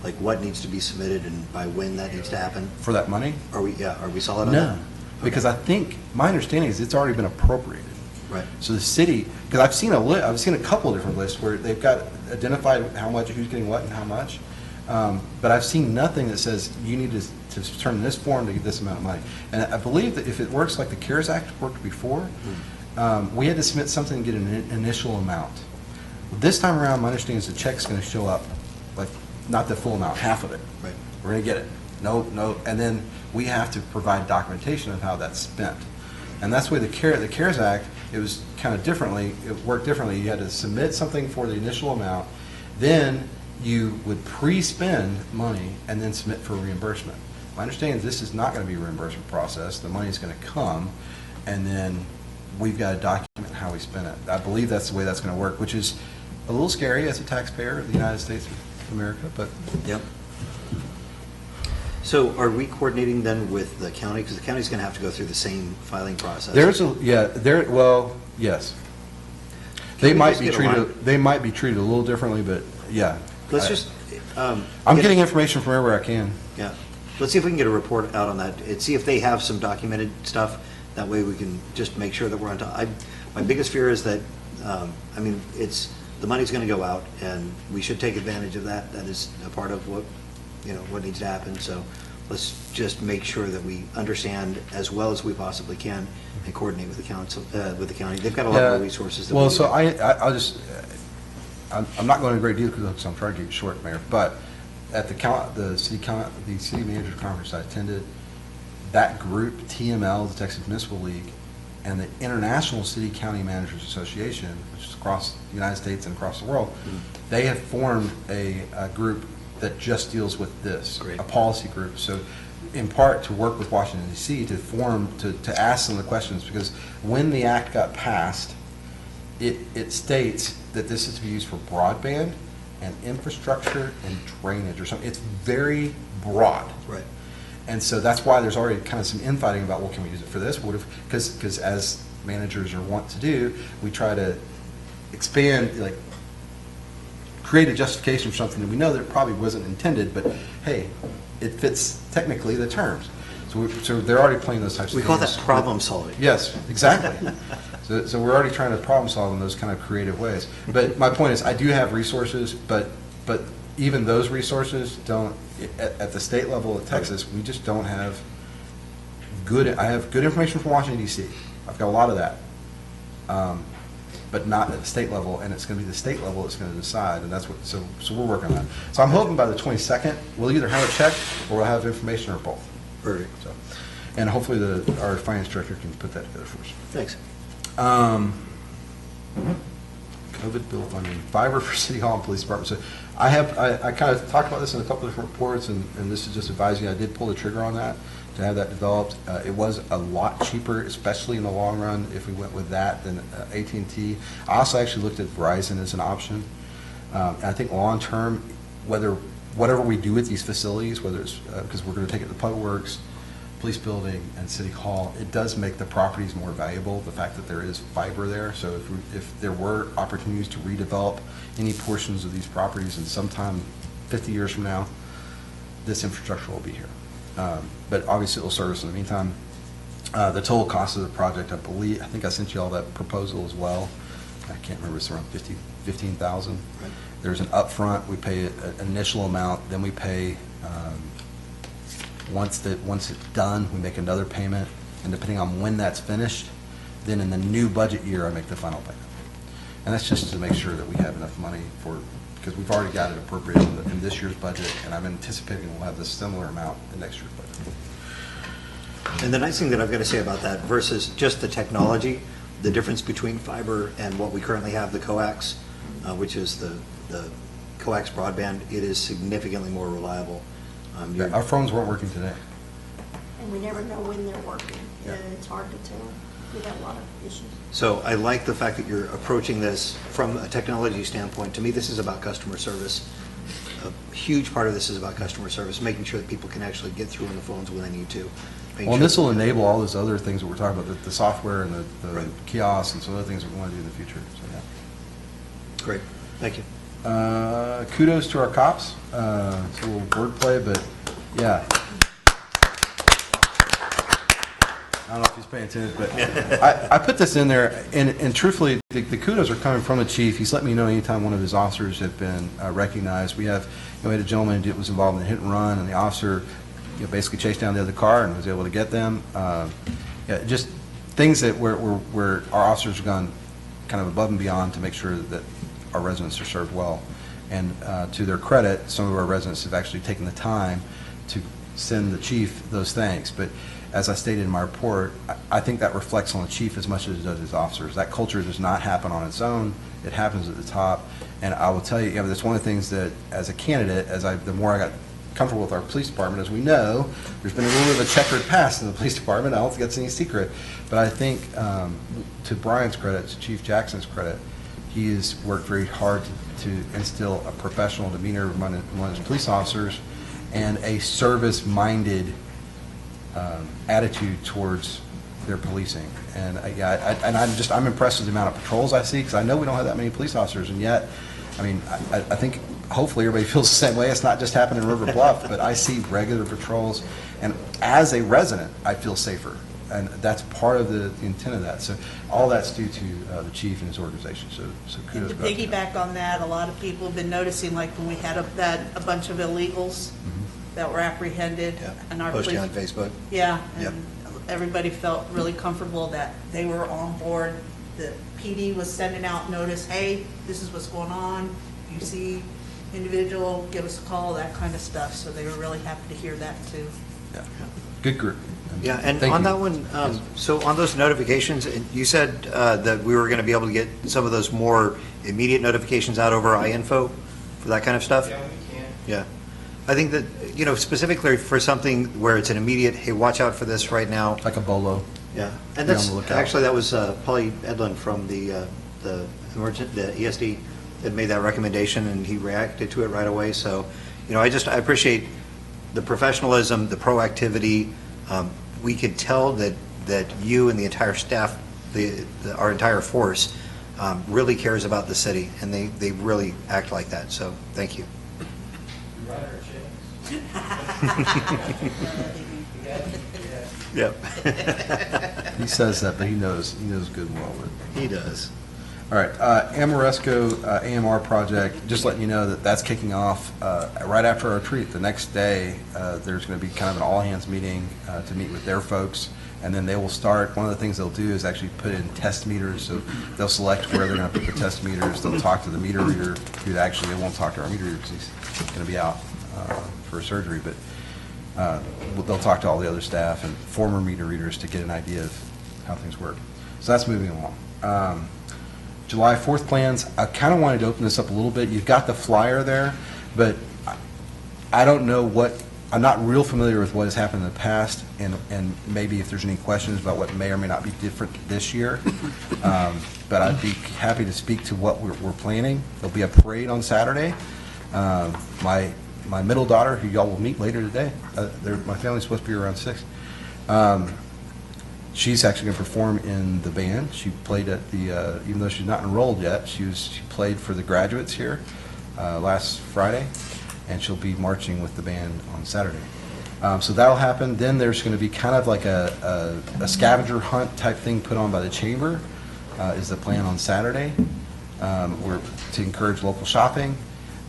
like what needs to be submitted and by when that needs to happen? For that money? Are we solid on that? No, because I think, my understanding is it's already been appropriated. Right. So the city, because I've seen a couple of different lists where they've got identified how much, who's getting what and how much. But I've seen nothing that says you need to turn this form to get this amount of money. And I believe that if it works like the CARES Act worked before, we had to submit something to get an initial amount. This time around, my understanding is the check's going to show up, like not the full amount, half of it. Right. We're going to get it. No, and then we have to provide documentation of how that's spent. And that's why the CARES Act, it was kind of differently, it worked differently. You had to submit something for the initial amount, then you would pre-spend money and then submit for reimbursement. My understanding is this is not going to be a reimbursement process. The money is going to come, and then we've got to document how we spend it. I believe that's the way that's going to work, which is a little scary as a taxpayer of the United States of America, but. Yep. So are we coordinating then with the county? Because the county's going to have to go through the same filing process. Yes. Can They we might just be get a treated, line? they might be treated a little differently, but yeah. Let's just. I'm get- getting information from everywhere I can. Yeah. Let's see if we can get a report out on that and see if they have some documented stuff. That way we can just make sure that we're on top. My biggest fear is that, the money's going to go out and we should take advantage of that. That is a part of what needs to happen. So let's just make sure that we understand as well as we possibly can and coordinate with the council, with the county. They've got a lot more resources than we Well, do. so I'm not going into great detail because I'm trying to keep it short, Mayor, but at the city managers conference I attended, that group, TML, the Texas Municipal League, and the International City County Managers Association, which is across the United States and across the world, they have formed a group that just deals with this, Great. a policy group. So in part to work with Washington DC to ask some of the questions, because when the act got passed, it states that this is to be used for broadband and infrastructure and drainage or something. It's very broad. Right. And so that's why there's already kind of some infighting about, well, can we use it for this? What if, because as managers are wont to do, we try to expand, like, create a justification for something that we know that it probably wasn't intended, but hey, it fits technically the terms. So they're already playing those types of We games. call that problem solving. Yes, exactly. So we're already trying to problem solve in those kind of creative ways. But my point is, I do have resources, but even those resources don't, at the state level of Texas, we just don't have I have good information from Washington DC. I've got a lot of that. But not at the state level, and it's going to be the state level that's going to decide, and that's what, so we're working on that. So I'm hoping by the 22nd, we'll either have a check or we'll have information or both. Perfect. So, and hopefully our finance director can put that together for us. Thanks. COVID bill funding, fiber for City Hall and Police Department. So I kind of talked about this in a couple of different reports, and this is just advising, I did pull the trigger on that to have that developed. It was a lot cheaper, especially in the long run, if we went with that than AT&T. I also actually looked at Verizon as an option. And I think long term, whatever we do with these facilities, whether it's because we're going to take it to Public Works, Police Building, and City Hall, it does make the properties more valuable, the fact that there is fiber there. So if there were opportunities to redevelop any portions of these properties, and sometime 50 years from now, this infrastructure will be here. But obviously it will serve us in the meantime. The total cost of the project, I think I sent you all that proposal as well. I can't remember, it's around $15,000. Right. There's an upfront, we pay an initial amount, then we pay, once it's done, we make another payment, and depending on when that's finished, then in the new budget year, I make the final payment. And that's just to make sure that we have enough money because we've already got it appropriated in this year's budget, and I'm anticipating we'll have this similar amount in next year's budget. And the nice thing that I've got to say about that versus just the technology, the difference between fiber and what we currently have, the coax, which is the coax broadband, it is significantly more reliable. Our phones weren't working today. And we never know when they're working. Yeah. It's hard to tell. We've had a lot of issues. So I like the fact that you're approaching this from a technology standpoint. To me, this is about customer service. A huge part of this is about customer service, making sure that people can actually get through on the phones when they need to. Well, and this will enable all those other things that we're talking about, the software and the Right. kiosks and some other things that we want to do in the future. So, yeah. Great, thank you. Kudos to our cops. It's a little wordplay, but yeah. I don't know if he's paying attention, but I put this in there, and truthfully, the kudos are coming from the chief. He's let me know anytime one of his officers have been recognized. We had a gentleman that was involved in a hit and run, and the officer basically chased down the other car and was able to get them. Just things that where our officers have gone kind of above and beyond to make sure that our residents are served well. And to their credit, some of our residents have actually taken the time to send the chief those thanks. But as I stated in my report, I think that reflects on the chief as much as it does his officers. That culture does not happen on its own. It happens at the top. And I will tell you, that's one of the things that, as a candidate, the more I got comfortable with our police department, as we know, there's been a little bit of a checkered past in the police department. I don't think that's any secret. But I think, to Brian's credit, to Chief Jackson's credit, he has worked very hard to instill a professional demeanor among his police officers and a service-minded attitude towards their policing. And I'm impressed with the amount of patrols I see, because I know we don't have that many police officers, and yet, I think hopefully everybody feels the same way. It's not just happening in River Bluff, but I see regular patrols, and as a resident, I feel safer. And that's part of the intent of that. So all that's due to the chief and his organization. So And kudos. to back to him. piggyback on that, a lot of people have been noticing, like when we had a bunch of illegals that were apprehended, and our Posting on police, Facebook. yeah, Yep. and everybody felt really comfortable that they were on board. The PD was sending out notice, hey, this is what's going on. You see individual, give us a call, that kind of stuff. So they were really happy to hear that too. Yeah. Good group. Yeah, and Thank on you. that one, so on those notifications, you said that we were going to be able to get some of those more immediate notifications out over iInfo for that kind of stuff? Yeah, we can. Yeah. I think that, specifically for something where it's an immediate, hey, watch out for this right now. Like a bolo. Yeah. And Be on that's, the lookout. actually, that was Paulie Edlin from the ESD that made that recommendation, and he reacted to it right away. So, I appreciate the professionalism, the proactivity. We could tell that you and the entire staff, our entire force, really cares about the city, and they really act like that. So, thank you. Yep. He says that, but he knows good and well. He does. All right, Amoresco AMR project, just letting you know that that's kicking off right after our retreat. The next day, there's going to be kind of an all-hands meeting to meet with their folks, and then they will start, one of the things they'll do is actually put in test meters, so they'll select where they're going to put the test meters, they'll talk to the meter reader, who actually, they won't talk to our meter reader because he's going to be out for surgery, but they'll talk to all the other staff and former meter readers to get an idea of how things work. So that's moving along. July 4th plans, I kind of wanted to open this up a little bit. You've got the flyer there, but I don't know what, I'm not real familiar with what has happened in the past, and maybe if there's any questions about what may or may not be different this year. But I'd be happy to speak to what we're planning. There'll be a parade on Saturday. My middle daughter, who y'all will meet later today, my family's supposed to be around 6. She's actually going to perform in the band. She played at the, even though she's not enrolled yet, she played for the graduates here last Friday, and she'll be marching with the band on Saturday. So that'll happen. Then there's going to be kind of like a scavenger hunt type thing put on by the chamber, is the plan on Saturday. We're to encourage local shopping.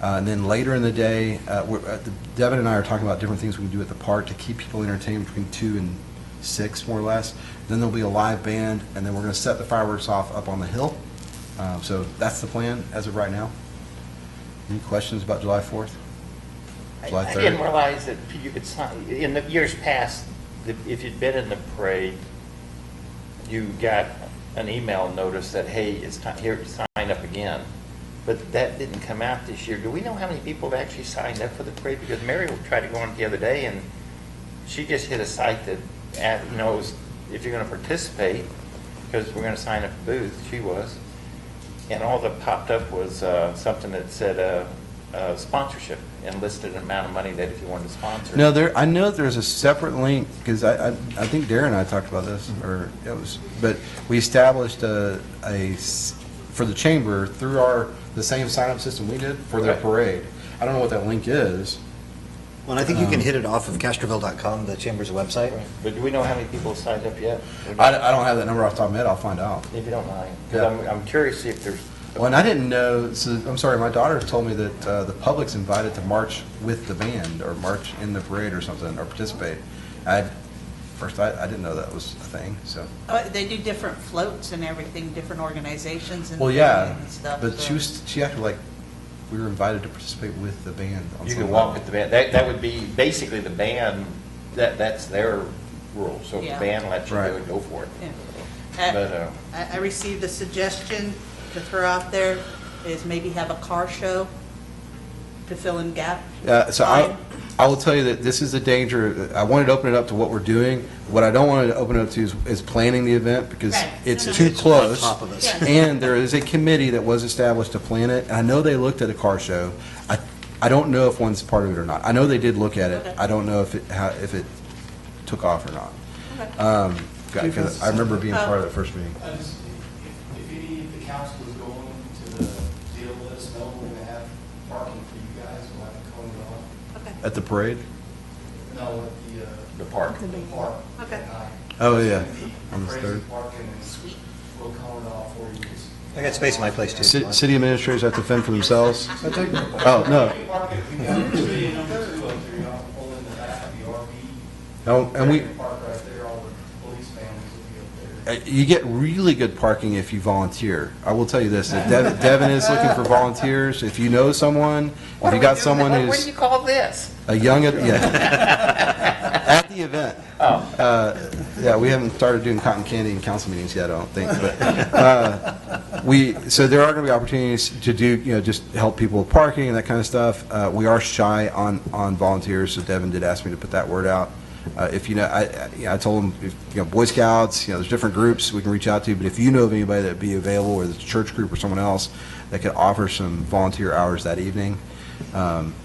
And then later in the day, Devin and I are talking about different things we can do at the park to keep people entertained between 2 and 6, more or less. Then there'll be a live band, and then we're going to set the fireworks off up on the hill. So that's the plan as of right now. Any questions about July 4th? July I 3rd? didn't realize that you could sign, in the years past, if you'd been in the parade, you got an email notice that, hey, it's time here to sign up again. But that didn't come out this year. Do we know how many people have actually signed up for the parade? Because Mary tried to go on it the other day, and she just hit a site that, it was, if you're going to participate, because we're going to sign up a booth, she was, and all that popped up was something that said sponsorship and listed an amount of money that if you wanted to sponsor. No, I know there's a separate link, because I think Darren and I talked about this, but we established for the chamber through the same sign-up system we did for their parade. I don't know what that link is. Well, I think you can hit it off of Castroville.com, the chamber's website. Right. But do we know how many people have signed up yet? I don't have that number off the top of my head. I'll find out. If you don't mind. Because Yeah. I'm curious to see if there's... Well, and I didn't know, so I'm sorry, my daughter told me that the public's invited to march with the band, or march in the parade or something, or participate. First, I didn't know that was a thing, so. They do different floats and everything, different organizations and Well, yeah, and stuff. but so- she acted like we were invited to participate with the band. On You some can walk level. with the band. That would be, basically the band, that's their rule. So if Yeah. the band lets you Right. do it, go for it. Yeah. But, I received a suggestion to throw out there is maybe have a car show to fill in gap. So I will tell you that this is the danger. I wanted to open it up to what we're doing. What I don't want to open it up to is planning the event, because Right. it's No, no. too It's close. on top of us. Yeah. And there is a committee that was established to plan it. And I know they looked at a car show. I don't know if one's part of it or not. I know they did look at it. Okay. I don't know if it took off or not. Okay. Because I remember being part of that first meeting. I just, if any of the council is going to the deal, let us know. We're gonna have parking for you guys. We'll have to cone it off. Okay. At the parade? No, at the park. the park. Okay. at night. Oh, yeah. It's gonna be On the crazy third. parking, and we'll cone it off for you. I got space in my place, too. City administrators have to fend for themselves? I think Oh, no. Park it, we got two up there, y'all pull in the back of the RV. Oh, and we, Park right there, all the police families will be up there. You get really good parking if you volunteer. I will tell you this, that Devin is looking for volunteers. If you know someone, if you got someone What do who's you call this? a young, yeah, at the event. Yeah, we haven't started doing cotton candy in council meetings yet, I don't think, but so there are going to be opportunities to do, just help people with parking and that kind of stuff. We are shy on volunteers, so Devin did ask me to put that word out. If I told him, if, Boy Scouts, there's different groups we can reach out to, but if you know of anybody that'd be available, or the church group or someone else that could offer some volunteer hours that evening,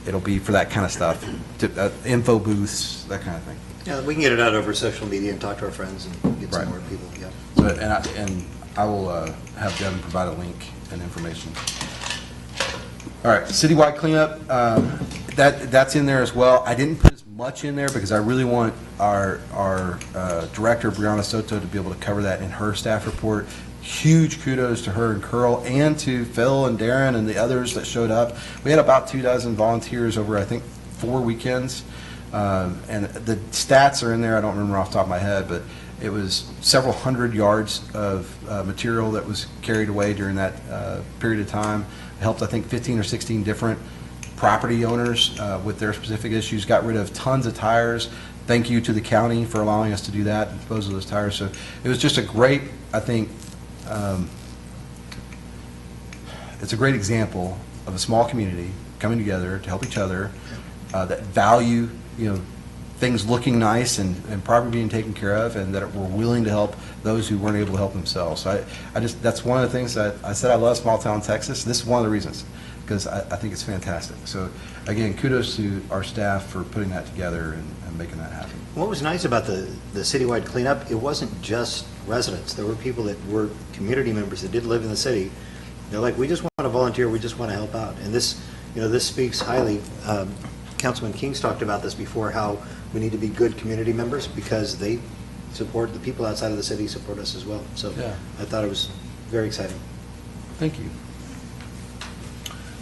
it'll be for that kind of stuff, info booths, that kind of thing. Yeah, we can get it out over social media and talk to our friends and get Right. some more people, yeah. So, and I will have Devin provide a link and information. All right, citywide cleanup, that's in there as well. I didn't put as much in there because I really want our director, Brianna Soto, to be able to cover that in her staff report. Huge kudos to her and Curl and to Phil and Darren and the others that showed up. We had about 24 volunteers over, I think, 4 weekends. And the stats are in there. I don't remember off the top of my head, but it was several hundred yards of material that was carried away during that period of time. It helped, I think, 15 or 16 different property owners with their specific issues. Got rid of tons of tires. Thank you to the county for allowing us to do that and dispose of those tires. So it was just a great, I think, it's a great example of a small community coming together to help each other that value, things looking nice and property being taken care of, and that were willing to help those who weren't able to help themselves. So I just, that's one of the things that I said I love small town Texas. This is one of the reasons, because I think it's fantastic. So again, kudos to our staff for putting that together and making that happen. What was nice about the citywide cleanup, it wasn't just residents. There were people that were community members that did live in the city. They're like, we just want to volunteer, we just want to help out. And this, this speaks highly. Councilman King's talked about this before, how we need to be good community members because they support, the people outside of the city support us as well. So yeah. I thought it was very exciting. Thank you.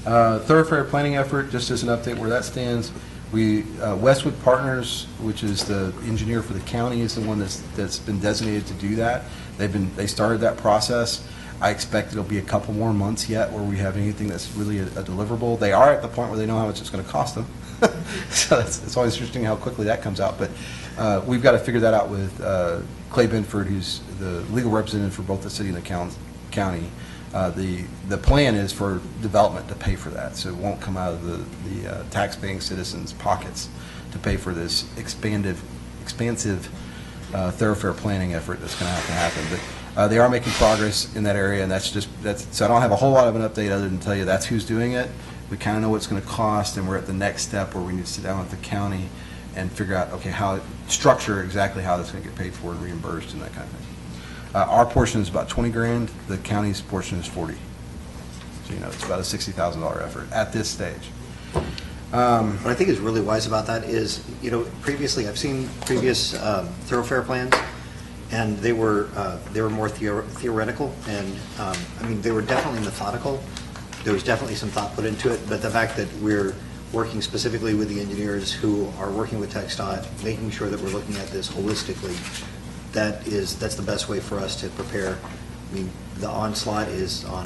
Thoroughfare planning effort, just as an update where that stands. We Westwood Partners, which is the engineer for the county, is the one that's been designated to do that. They started that process. I expect it'll be a couple more months yet where we have anything that's really a deliverable. They are at the point where they know how much it's going to cost them. So it's always interesting how quickly that comes out. But we've got to figure that out with Clay Benford, who's the legal representative for both the city and the county. The plan is for development to pay for that, so it won't come out of the tax-paying citizens' pockets to pay for this expansive thoroughfare planning effort that's going to have to happen. But they are making progress in that area, and that's so I don't have a whole lot of an update other than tell you that's who's doing it. We kind of know what it's going to cost, and we're at the next step where we need to sit down with the county and figure out, okay, structure exactly how that's going to get paid for and reimbursed and that kind of thing. Our portion is about 20 grand. The county's portion is 40. So it's about a $60,000 effort at this stage. What I think is really wise about that is, previously I've seen previous thoroughfare plans, and they were more theoretical, and they were definitely methodical. There was definitely some thought put into it, but the fact that we're working specifically with the engineers who are working with TxDOT, making sure that we're looking at this holistically, that's the best way for us to prepare. The onslaught is on.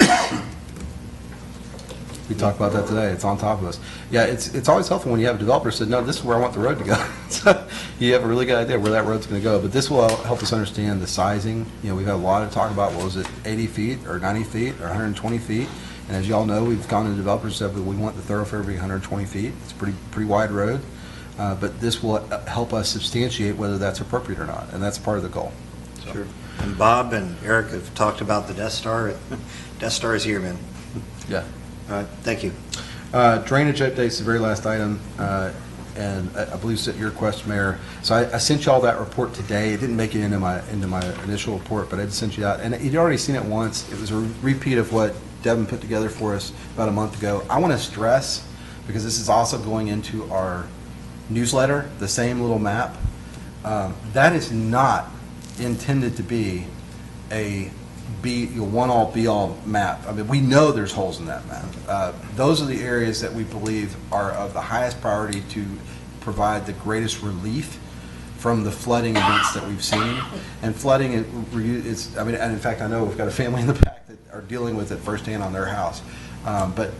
We talked about that today. It's on top of us. Yeah, it's always helpful when you have a developer say, no, this is where I want the road to go. So you have a really good idea where that road's going to go. But this will help us understand the sizing. We've had a lot of talk about, what was it, 80 feet or 90 feet or 120 feet. And as you all know, we've gone to the developers and said, we want the thoroughfare to be 120 feet. It's a pretty wide road. But this will help us substantiate whether that's appropriate or not. And that's part of the goal. So. Sure. And Bob and Eric have talked about the Death Star. Death Star is here, man. Yeah. All right, thank you. Drainage updates, the very last item, and I believe it's at your request, Mayor. So I sent you all that report today. It didn't make it into my initial report, but I did send you out. And you'd already seen it once. It was a repeat of what Devin put together for us about a month ago. I want to stress, because this is also going into our newsletter, the same little map. That is not intended to be a one-all, be-all map. We know there's holes in that map. Those are the areas that we believe are of the highest priority to provide the greatest relief from the flooding events that we've seen. And flooding is, and in fact, I know we've got a family in the back that are dealing with it firsthand on their house. But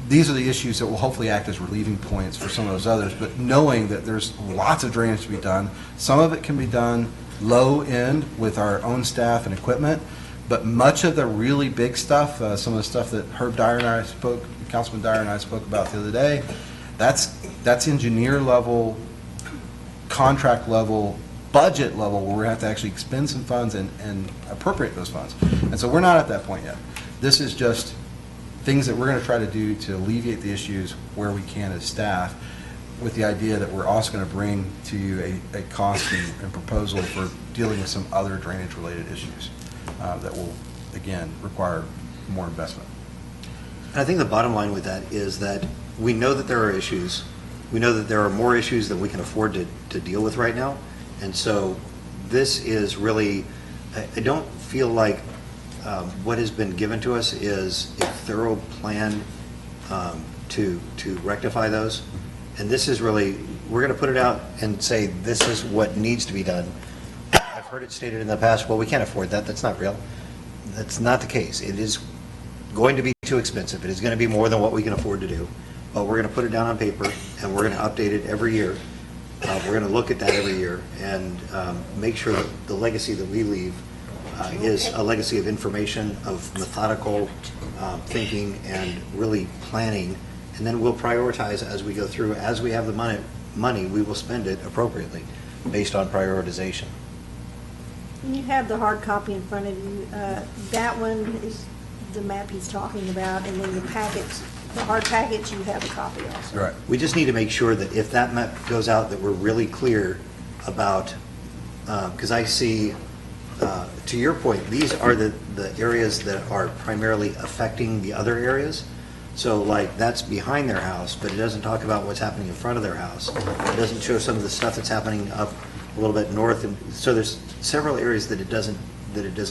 these are the issues that will hopefully act as relieving points for some of those others. But knowing that there's lots of drainage to be done, some of it can be done low end with our own staff and equipment, but much of the really big stuff, some of the stuff that Councilman Dyer and I spoke about the other day, that's engineer level, contract level, budget level, where we have to actually expend some funds and appropriate those funds. And so we're not at that point yet. This is just things that we're going to try to do to alleviate the issues where we can as staff, with the idea that we're also going to bring to you a cost and proposal for dealing with some other drainage-related issues that will, again, require more investment. I think the bottom line with that is that we know that there are issues. we know that there are more issues than we can afford to deal with right now. And so this is really, I don't feel like what has been given to us is a thorough plan to rectify those. And this is really, we're going to put it out and say, this is what needs to be done. I've heard it stated in the past, well, we can't afford that. That's not real. That's not the case. It is going to be too expensive. It is going to be more than what we can afford to do. But we're going to put it down on paper, and we're going to update it every year. We're going to look at that every year and make sure that the legacy that we leave is a legacy of information, of methodical thinking, and really planning. And then we'll prioritize as we go through. As we have the money, we will spend it appropriately based on prioritization. You have the hard copy in front of you. That one is the map he's talking about, and then the packets, the hard packets, you have a copy also. Right. We just need to make sure that if that map goes out, that we're really clear about, because I see, to your point, these are the areas that are primarily affecting the other areas. So like that's behind their house, but it doesn't talk about what's happening in front of their house. It doesn't show some of the stuff that's happening up a little bit north. And so there's several areas that it doesn't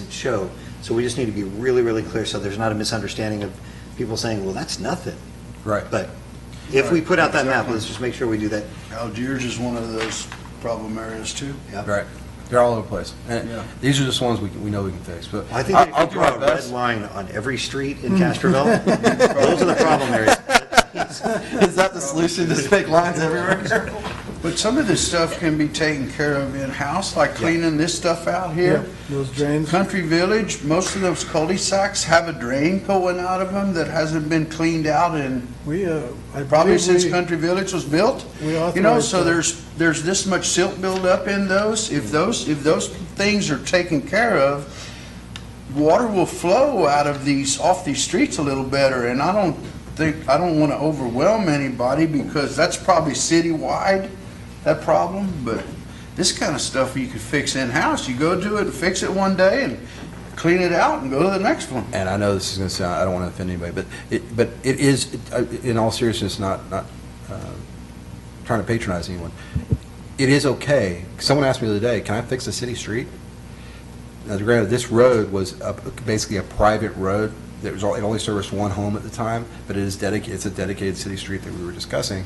show. So we just need to be really, really clear so there's not a misunderstanding of people saying, well, that's nothing. Right. But if we put out that map, let's just make sure we do that. Algiers is one of those problem areas too. Yeah. Right. They're all over the place. And Yeah. these are just ones we know we can fix. But I think they I'll could do draw my a red best. line on every street in Castroville. Those are the problem areas. Is that the solution? Just make lines everywhere? But some of this stuff can be taken care of in-house, like cleaning this stuff out here. Those drains. Country Village, most of those cul-de-sacs have a drain going out of them that hasn't been cleaned out in We, I probably believe since we- Country Village was built. We You know, authorized so that. there's this much silt buildup in those. If those things are taken care of, water will flow out of off these streets a little better. And I don't want to overwhelm anybody because that's probably citywide, that problem. But this kind of stuff you could fix in-house. You go do it and fix it one day and clean it out and go to the next one. And I know this is going to sound, I don't want to offend anybody, but it is, in all seriousness, not trying to patronize anyone. It is okay. Someone asked me the other day, can I fix a city street? Now, granted, this road was basically a private road. It only serviced one home at the time, but it's a dedicated city street that we were discussing.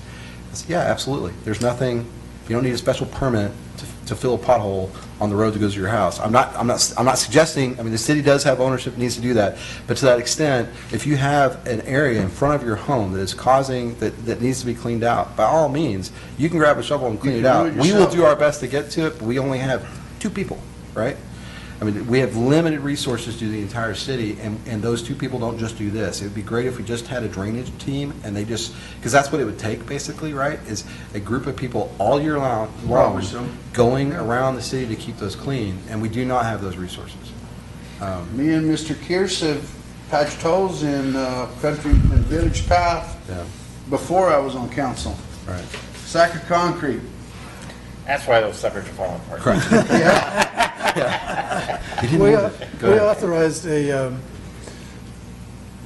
I said, yeah, absolutely. There's nothing, you don't need a special permit to fill a pothole on the road that goes to your house. I'm not suggesting, I mean, the city does have ownership, needs to do that, but to that extent, if you have an area in front of your home that is causing, that needs to be cleaned out, by all means, you can grab a shovel and clean You it can out. do it We will yourself. do our best to get to it, but we only have 2 people, right? I mean, we have limited resources to the entire city, and those 2 people don't just do this. It would be great if we just had a drainage team, and they just, because that's what it would take, basically, right? Is a group of people all year long Probably so. going around the city to keep those clean, and we do not have those resources. Me and Mr. Kearse have patched holes in Country and Village Path Yeah, before I was on council. right. Sack of concrete. That's why those suckers are falling apart. Yeah. You didn't We move it. Go we ahead. authorized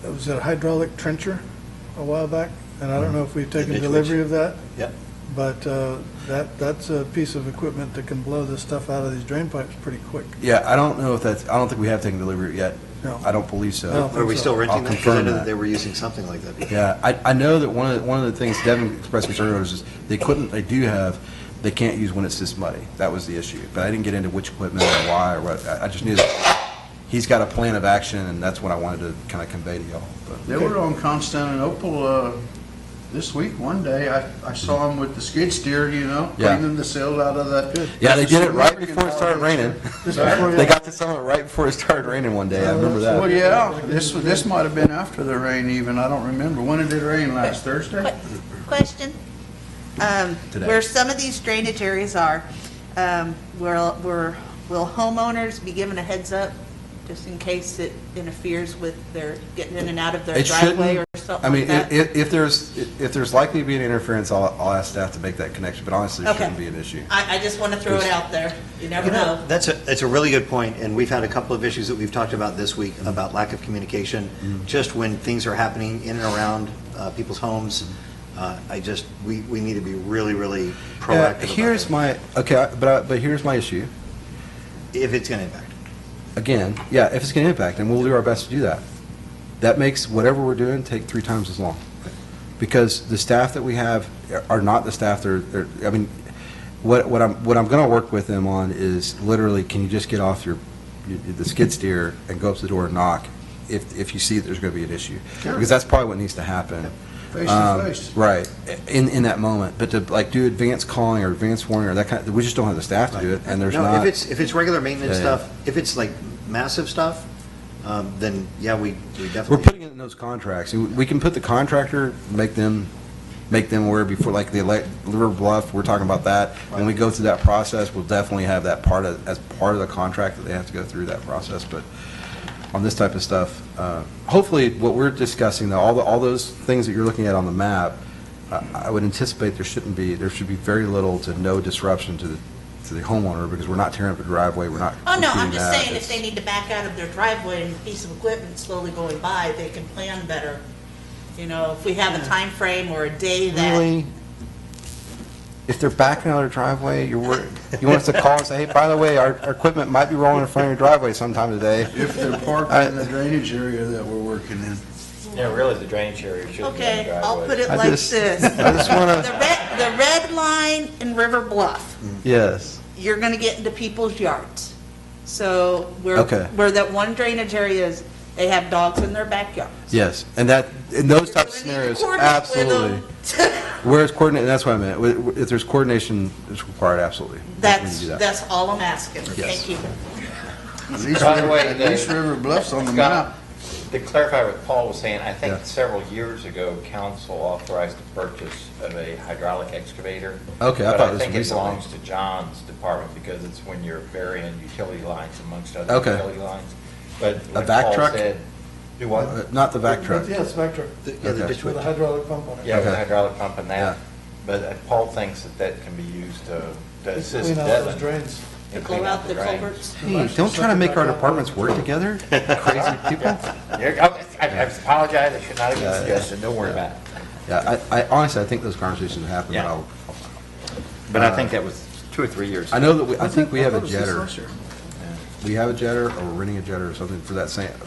was it a hydraulic trencher a while back? And I don't know if we've taken ditch delivery witch. of that, Yep. but that's a piece of equipment that can blow this stuff out of these drain pipes pretty quick. Yeah, I don't know if that's, I don't think we have taken delivery yet. No. I don't believe so. I don't Are we still renting I'll that? Because I confirm know that. that they were using something like that before. Yeah, I know that one of the things Devin expressed concern over is they can't use when it's this muddy. That was the issue. But I didn't get into which equipment or why or what. I just knew that he's got a plan of action, and that's what I wanted to kind of convey to y'all. But They were on Constantinople this week, one day. I saw them with the skid steer, Yeah. cleaning the silt out of that. yeah, they did it right before it started raining. Just before you- They got to some of it right before it started raining one day. I remember Well, that. yeah, this might have been after the rain even. I don't remember. When did it rain last Thursday? Question. Today. Where some of these drainage areas are, will homeowners be given a heads up just in case it interferes with their getting in and out of their It driveway or shouldn't, something I mean, like that? if there's likely to be an interference, I'll ask staff to make that connection, but honestly, it Okay. shouldn't be an issue. I just want to throw it out there. You never You know, know. that's a really good point, and we've had a couple of issues that we've talked about this week about lack of communication, just when things are happening in and around people's homes. We need to be really, really proactive about Here's that, my, okay, but here's my issue. if it's going to impact. Again, yeah, if it's going to impact, and we'll do our best to do that. That makes whatever we're doing take 3 times as long. Because the staff that we have are not the staff that are, I mean, what I'm going to work with them on is literally, can you just get off the skid steer and go up to the door and knock if you see that there's going to be an issue? Sure. Because that's probably what needs to happen. Face to face. Right, in that moment. But to like do advanced calling or advanced warning or that kind of, we just don't have the staff to do it, and there's No, not. if it's regular maintenance Yeah, yeah. stuff, if it's like massive stuff, then yeah, we definitely. We're putting it in those contracts. We can put the contractor, make them aware before, like the River Bluff, we're talking about that. When we go through that process, we'll definitely have that as part of the contract that they have to go through that process. But on this type of stuff, hopefully what we're discussing, though, all those things that you're looking at on the map, I would anticipate there should be very little to no disruption to the homeowner, because we're not tearing up a driveway, we're not. Oh, no, I'm impeding just that. saying if they need to back out of their driveway and a piece of equipment slowly going by, they can plan better. You know, if we have a time frame or a day that. Really? If they're backing out of their driveway, you want us to call and say, hey, by the way, our equipment might be rolling in front of your driveway sometime today. If they're parked in the drainage area that we're working in. Yeah, really, the drainage area should be in the Okay, driveway. I'll put it I like just- this. I just wanna- The red line in River Bluff, Yes. you're gonna get into people's yards. So Okay. where that one drainage area is, they have dogs in their backyard. Yes, and in those types of You're gonna need to scenarios, coordinate with absolutely. them. Where it's coordinated, that's what I meant. If there's coordination is required, absolutely. We can do that. That's all I'm asking. Yes. Thank you. At least River Bluff's on the map. To clarify what Paul was saying, I think Yeah. several years ago, council authorized the purchase of a hydraulic excavator. Okay, I thought it was But I think it recently. belongs to John's department, because it's when you're burying utility lines amongst other Okay. utility lines. But A when vac Paul truck? said, do what? Not the vac truck. Yeah, it's back truck, Yeah, the Okay. ditch with a witch. hydraulic pump on it. Yeah, with Okay. a hydraulic pump and Yeah. that. But Paul thinks that can be used to assist Clean out those Devin. drains. in To cleaning blow out the drains. culverts. Hey, don't try to make our departments work together, crazy people. I apologize, I should not have suggested, don't worry about it. Yeah, I honestly, I think those conversations happen, Yeah. But I think that was 2 or 3 years. I know that I think we have a I thought it was this jetter. last year. We have a jetter, or we're renting a jetter or something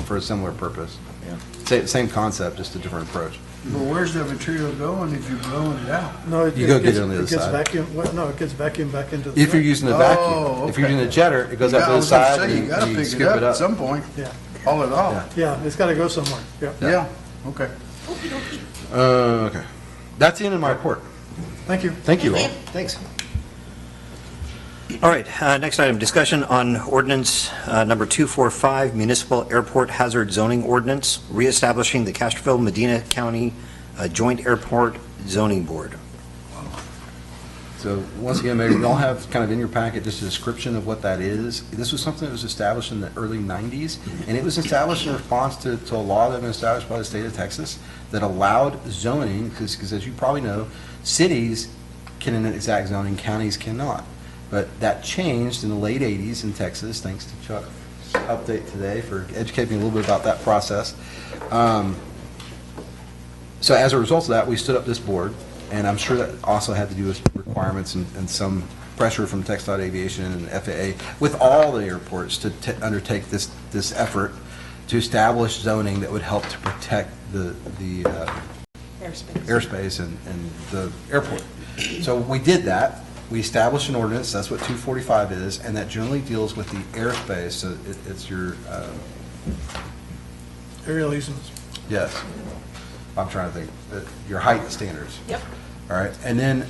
for a similar purpose. Yeah. Same concept, just a different approach. Well, where's the material going if you're blowing it out? No, You go get it on the other side. It gets vacuumed back into the. If you're using a vacuum, Oh, if you're okay. using a jetter, it goes Yeah, up I to the was gonna side say, and you gotta you pick scoop it up it at up. some point, Yeah, haul it off. yeah, it's gotta go somewhere, yeah. Yeah, okay. Okay. That's the end of my report. Thank you. Thank you all. Thanks. All right, next item, discussion on ordinance number 245, municipal airport hazard zoning ordinance, reestablishing the Castroville Medina County Joint Airport Zoning Board. So once again, Mayor, you all have kind of in your packet just a description of what that is. This was something that was established in the early 90s, and it was established in response to a law that had been established by the state of Texas that allowed zoning, because as you probably know, cities can enact zoning, counties cannot. But that changed in the late 80s in Texas, thanks to Chuck's update today for educating me a little bit about that process. So as a result of that, we stood up this board, and I'm sure that also had to do with requirements and some pressure from TxDOT Aviation and FAA with all the airports to undertake this effort to establish zoning that would help to protect the airspace and the airport. So we did that. We established an ordinance, that's what 245 is, and that generally deals with the airspace, so it's your, Aerial easements. yes, I'm trying to think, your height standards. Yep. All right, and then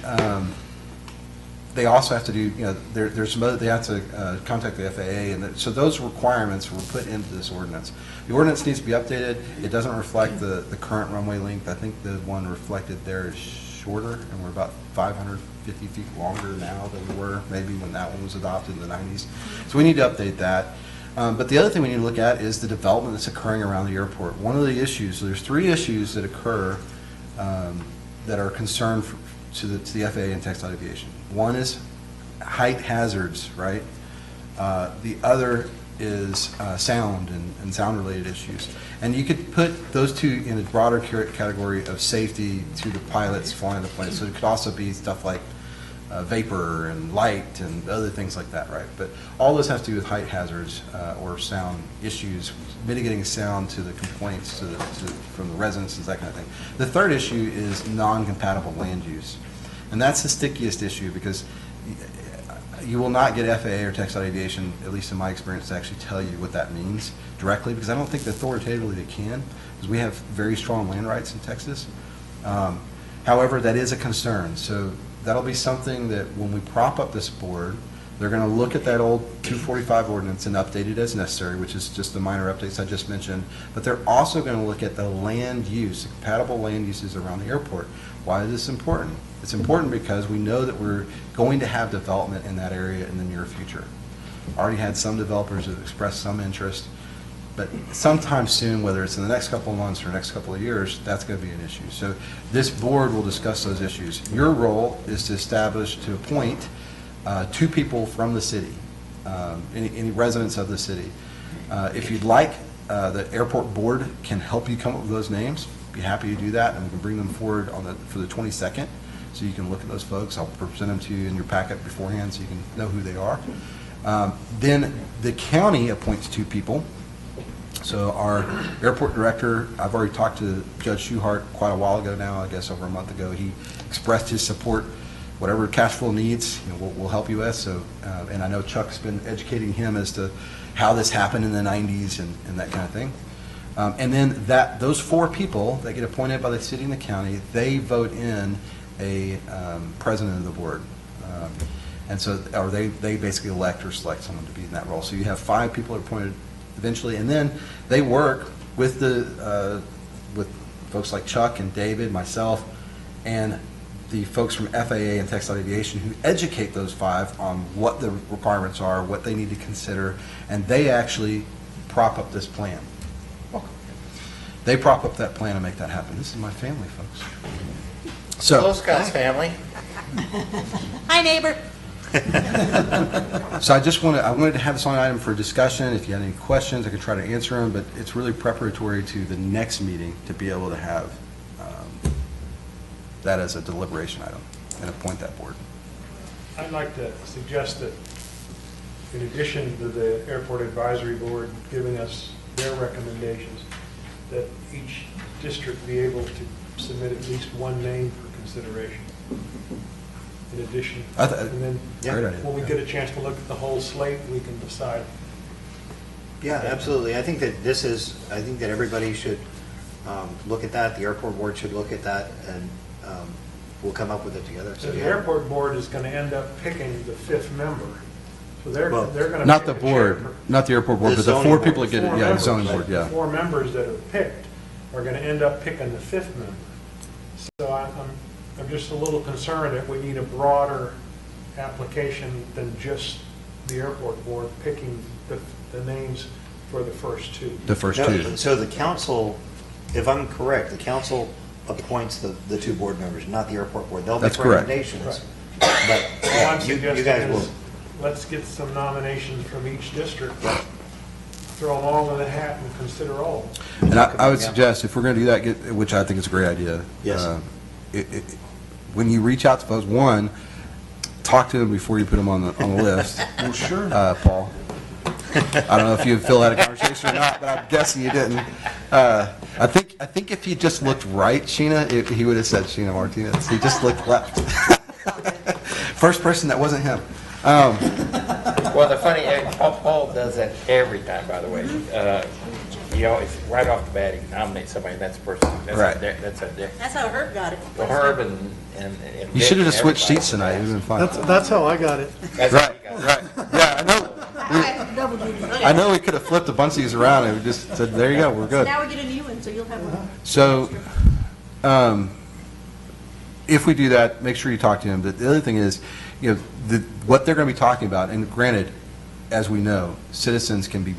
they also have to do, there's some other, they have to contact the FAA, and so those requirements were put into this ordinance. The ordinance needs to be updated. It doesn't reflect the current runway length. I think the one reflected there is shorter, and we're about 550 feet longer now than we were maybe when that one was adopted in the 90s. So we need to update that. But the other thing we need to look at is the development that's occurring around the airport. One of the issues, so there's 3 issues that occur that are concern to the FAA and TxDOT Aviation. One is height hazards, right? The other is sound and sound-related issues. And you could put those two in a broader category of safety to the pilots flying the plane. So it could also be stuff like vapor and light and other things like that, right? But all this has to do with height hazards or sound issues, mitigating sound to the complaints from the residents, that kind of thing. The third issue is non-compatible land use. And that's the stickiest issue because you will not get FAA or Texas Aviation, at least in my experience, to actually tell you what that means directly, because I don't think that authoritatively they can, because we have very strong land rights in Texas. However, that is a concern. So that'll be something that when we prop up this board, they're going to look at that old 245 ordinance and update it as necessary, which is just the minor updates I just mentioned. But they're also going to look at the land use, the compatible land uses around the airport. Why is this important? It's important because we know that we're going to have development in that area in the near future. Already had some developers that have expressed some interest, but sometime soon, whether it's in the next couple of months or next couple of years, that's going to be an issue. So this board will discuss those issues. Your role is to establish, to appoint 2 people from the city, any residents of the city. If you'd like, the airport board can help you come up with those names. Be happy to do that, and we can bring them forward for the 22nd, so you can look at those folks. I'll present them to you in your packet beforehand, so you can know who they are. Then the county appoints 2 people. So our airport director, I've already talked to Judge Schuhart quite a while ago now, I guess over a month ago. He expressed his support. Whatever cash flow needs, we'll help you with. So, and I know Chuck's been educating him as to how this happened in the 90s and that kind of thing. And then those 4 people that get appointed by the city and the county, they vote in a president of the board. And so, or they basically elect or select someone to be in that role. So you have 5 people appointed eventually, and then they work with with folks like Chuck and David, myself, and the folks from FAA and Texas Aviation who educate those 5 on what the requirements are, what they need to consider, and they actually prop up this plan. They prop up that plan and make that happen. This is my family, folks. So, Hello, Scott's family. Hi, neighbor. So I wanted to have this on item for discussion. If you had any questions, I could try to answer them, but it's really preparatory to the next meeting to be able to have that as a deliberation item and appoint that board. I'd like to suggest that in addition to the Airport Advisory Board giving us their recommendations, that each district be able to submit at least 1 name for consideration in addition. And then Great idea. when we get a chance to look at the whole slate, we can decide. Yeah, absolutely. I think that I think that everybody should look at that. The airport board should look at that, and we'll come up with it together. So the airport board is going to end up picking the 5th member. So they're going to Not the board, not the airport board, The but the 4 zoning people that board. get it, yeah, the zoning board, yeah. The 4 members that are picked are going to end up picking the 5th member. So I'm just a little concerned that we need a broader application than just the airport board picking the names for the first 2. The first No, 2. So the council, if I'm correct, the council appoints the 2 board members, not the airport board. They'll That's make correct. recommendations. Right. But All yeah, I'm you suggesting guys will. is, let's get some nominations from each district, throw them all in the hat and consider all. And I would suggest, if we're going to do that, which I think is a great idea. Yes. When you reach out to folks, 1, talk to them before you put them on the list. Well, sure. Paul. I don't know if you filled out a conversation or not, but I'm guessing you didn't. I think if he just looked right, Sheena, he would have said Sheena Martinez. He just looked left. First person that wasn't him. Well, the funny, Paul does that every time, by the way. He always, right off the bat, he nominates somebody, and that's the person. Right. That's how Herb got it. Well, Herb and You should have just Vic and switched seats tonight. It would have been fun. That's how I got it. That's Right, how he got it. right. Yeah, I know. Double duty. I know we could have flipped a bunch of these around and we just said, there you go, we're good. Now we get a new one, so you'll have one. So, if we do that, make sure you talk to him. But the other thing is, what they're going to be talking about, and granted, as we know, citizens can be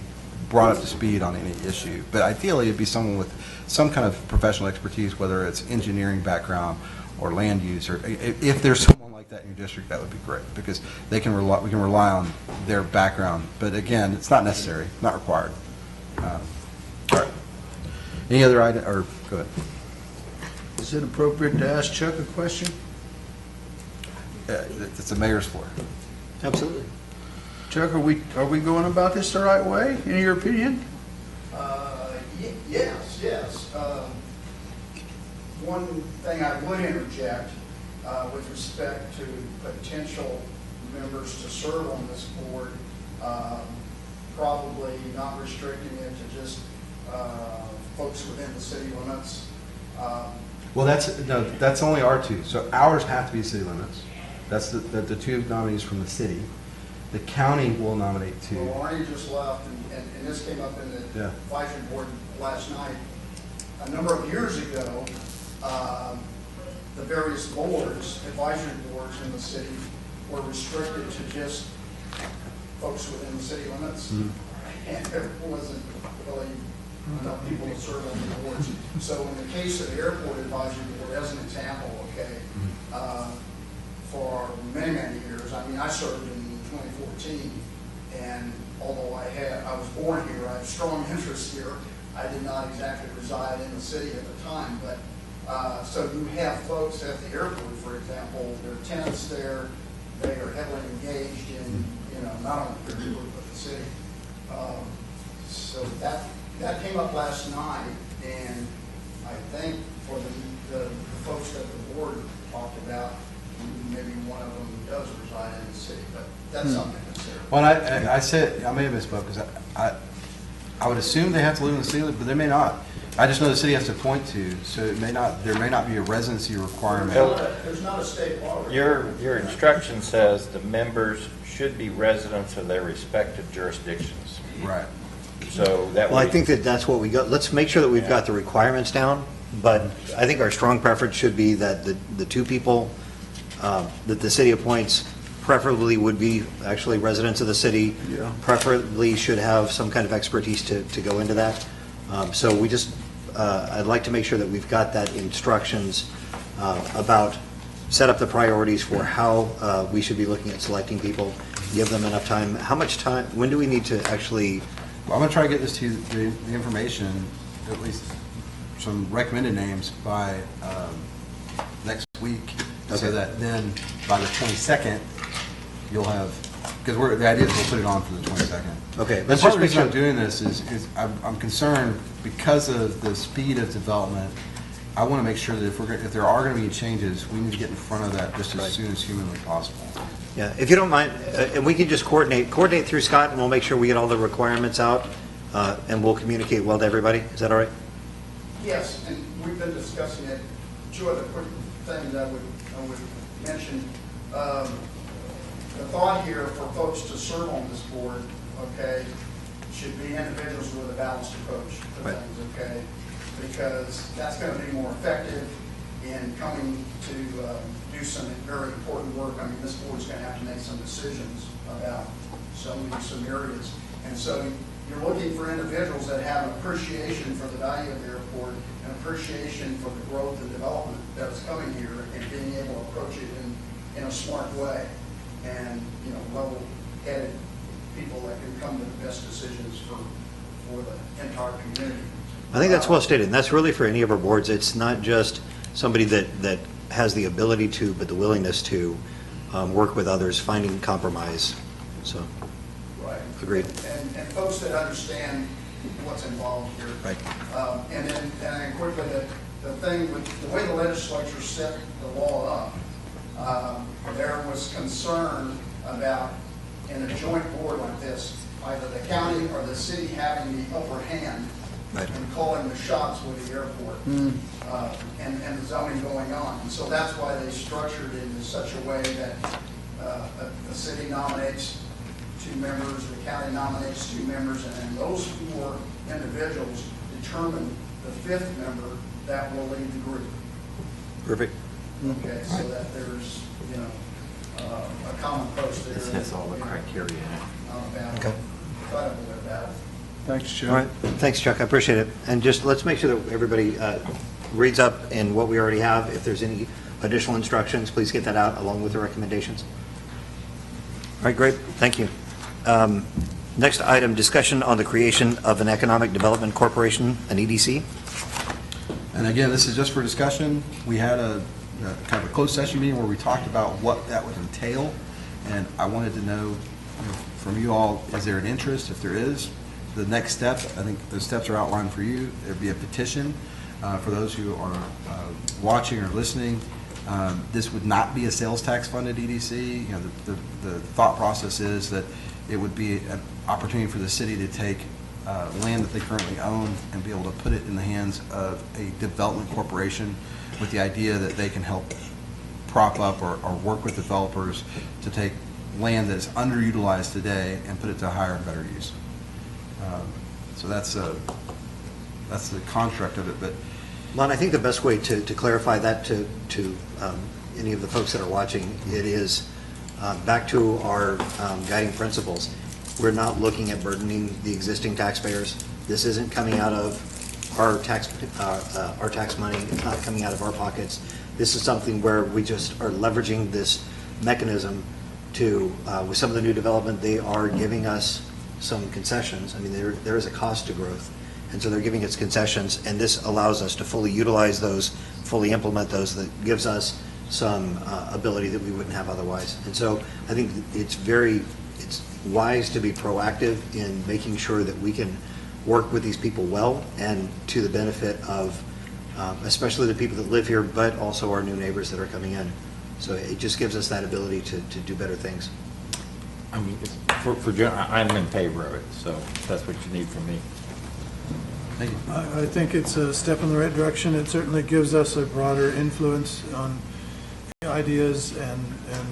brought up to speed on any issue, but ideally it'd be someone with some kind of professional expertise, whether it's engineering background or land use, or if there's someone like like that in your district, that would be great, because we can rely on their background. But again, it's not necessary, not required. All right. Any other item, or, go ahead. Is it appropriate to ask Chuck a question? It's the mayor's floor. Absolutely. Chuck, are we going about this the right way, in your opinion? Yes. One thing I would interject with respect to potential members to serve on this board, probably not restricting it to just folks within the city limits. Well, that's only our two. So ours have to be city limits. That's the two nominees from the city. The county will nominate two. Well, Arnie just left, and this came up in the advisory board last night. A number of years ago, the various boards, advisory boards in the city, were restricted to just folks within the city limits. And there wasn't really enough people to serve on the boards. So in the case of the airport advisory board, as an example, for many, many years, I mean, I served in 2014, and although I was born here, I have strong interest here. I did not exactly reside in the city at the time, but so you have folks at the airport, for example, there are tenants there, they are heavily engaged in, not only the airport, but the city. So that came up last night, and I think for the folks that the board talked about, maybe one of them does reside in the city, but that's something to consider. Well, I said, I may have misspoke, because I would assume they have to live in the city, but they may not. I just know the city has to appoint two, so there may not be a residency requirement. There's not a state law. Your instruction says the members should be residents of their respective jurisdictions. Right. So that Well, I way- think that's what we got. Let's make sure that we've got the requirements down, but I think our strong preference should be that the two people that the city appoints preferably would be actually residents of the city, preferably should have some kind of expertise to go into that. So we just, I'd like to make sure that we've got that instructions about set up the priorities for how we should be looking at selecting people, give them enough time. How much time, when do we need to actually? Well, I'm going to try to get this to you, the information, at least some recommended names by next week, so that then by the 22nd, you'll have, because the idea is we'll put it on for the 22nd. Okay, And let's part just of the make reason sure. I'm doing this is I'm concerned because of the speed of development. I want to make sure that if there are going to be changes, we need to get in front of that just as soon as humanly possible. Yeah, if you don't mind, and we can just coordinate through Scott, and we'll make sure we get all the requirements out, and we'll communicate well to everybody. Is that all right? Yes, and we've been discussing it. Two other quick things I would mention. The thought here for folks to serve on this board, should be individuals with a balanced approach to things, because that's going to be more effective in coming to do some very important work. I mean, this board's going to have to make some decisions about some areas. And so you're looking for individuals that have an appreciation for the value of the airport, an appreciation for the growth and development that is coming here, and being able to approach it in a smart way. And, level-headed people that can come to the best decisions for the entire community. I think that's well stated, and that's really for any of our boards. It's not just somebody that has the ability to, but the willingness to work with others, finding compromise. So, Right. agreed. And folks that understand what's involved here. Right. And then quickly, the thing with the way the legislature set the law up, there was concern about in a joint board like this, either the county or the city having the upper hand and calling the shots with the airport and the zoning going on. And so that's why they structured it in such a way that the city nominates 2 members, the county nominates 2 members, and then those 4 individuals determine the 5th member that will lead the group. Perfect. Okay, so that there's, a common post there. This has all the criteria in it. Not a battle. Okay. Try to avoid a battle. Thanks, Chuck. All right, thanks, Chuck, I appreciate it. And just let's make sure that everybody reads up in what we already have. If there's any additional instructions, please get that out along with the recommendations. All right, great, thank you. Next item, discussion on the creation of an Economic Development Corporation, an EDC. And again, this is just for discussion. We had a kind of a closed session meeting where we talked about what that would entail, and I wanted to know from you all, is there an interest? If there is, the next step, I think the steps are outlined for you. There'd be a petition for those who are watching or listening. This would not be a sales tax funded EDC. You know, the thought process is that it would be an opportunity for the city to take land that they currently own and be able to put it in the hands of a development corporation with the idea that they can help prop up or work with developers to take land that is underutilized today and put it to higher and better use. So that's the construct of it. But Lon, I think the best way to clarify that to any of the folks that are watching, it is back to our guiding principles. We're not looking at burdening the existing taxpayers. This isn't coming out of our tax money. It's not coming out of our pockets. This is something where we just are leveraging this mechanism to, with some of the new development, they are giving us some concessions. I mean, there is a cost to growth, and so they're giving us concessions, and this allows us to fully utilize those, fully implement those. That gives us some ability that we wouldn't have otherwise. And so I think it's wise to be proactive in making sure that we can work with these people well and to the benefit of especially the people that live here, but also our new neighbors that are coming in. So it just gives us that ability to do better things. I mean, I'm in favor of it, so that's what you need from me. thank you. I think it's a step in the right direction. It certainly gives us a broader influence on ideas and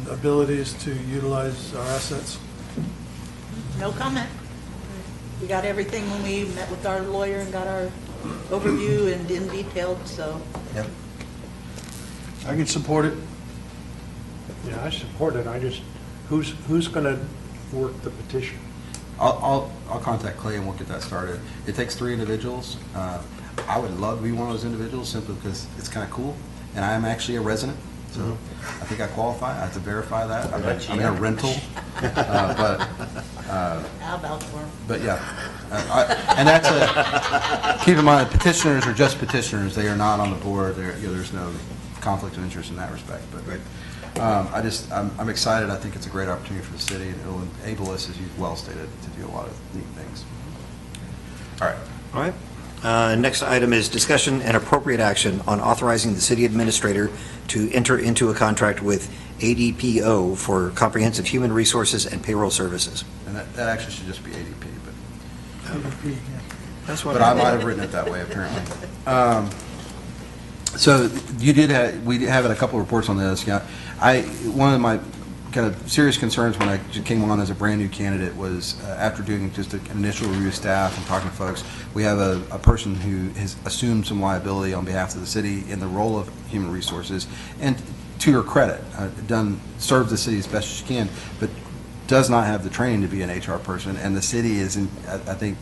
abilities to utilize our assets. No comment. We got everything when we met with our lawyer and got our overview and in detail, so. Yep. I can support it. Yeah, I support it. I just, who's going to work the petition? I'll contact Clay and we'll get that started. It takes 3 individuals. I would love to be one of those individuals simply because it's kind of cool, and I am actually a resident, so I think I qualify. I have to verify that. I'm in a rental, but How about for him? but yeah, and that's keep in mind petitioners are just petitioners. They are not on the board. There's no conflict of interest in that respect. But I'm excited. I think it's a great opportunity for the city, and it'll enable us, as you've well stated, to do a lot of neat things. All right. All right. Next item is discussion and appropriate action on authorizing the city administrator to enter into a contract with ADPO for comprehensive human resources and payroll services. And that actually should just be ADP, That's but I might have written it that way apparently. So we did have a couple of reports on this. Yeah, one of my kind of serious concerns when I came on as a brand new candidate was after doing just an initial review of staff and talking to folks, we have a person who has assumed some liability on behalf of the city in the role of human resources, and to her credit, served the city as best as she can, but does not have the training to be an HR person, and the city I think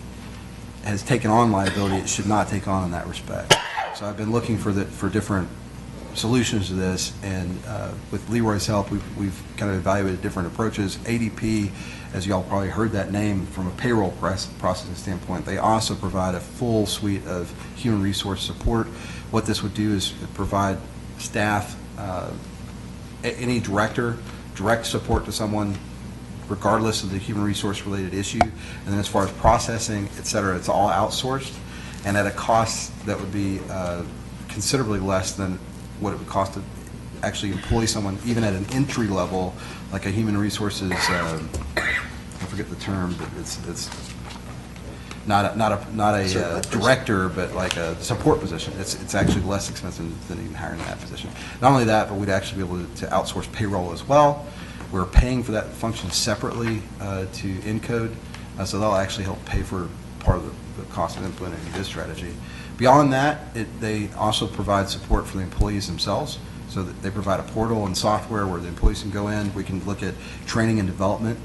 has taken on liability it should not take on in that respect. So I've been looking for different solutions to this, and with Leroy's help, we've kind of evaluated different approaches. ADP, as y'all probably heard that name from a payroll processing standpoint, they also provide a full suite of human resource support. What this would do is provide staff, any director, direct support to someone regardless of the human resource related issue. And then as far as processing, et cetera, it's all outsourced and at a cost that would be considerably less than what it would cost to actually employ someone, even at an entry level, like a human resources, I forget the term, but it's not a director, but like a support position. It's actually less expensive than even hiring that position. Not only that, but we'd actually be able to outsource payroll as well. We're paying for that function separately to Encode, so that'll actually help pay for part of the cost of implementing this strategy. Beyond that, they also provide support for the employees themselves, so that they provide a portal and software where the employees can go in. We can look at training and development,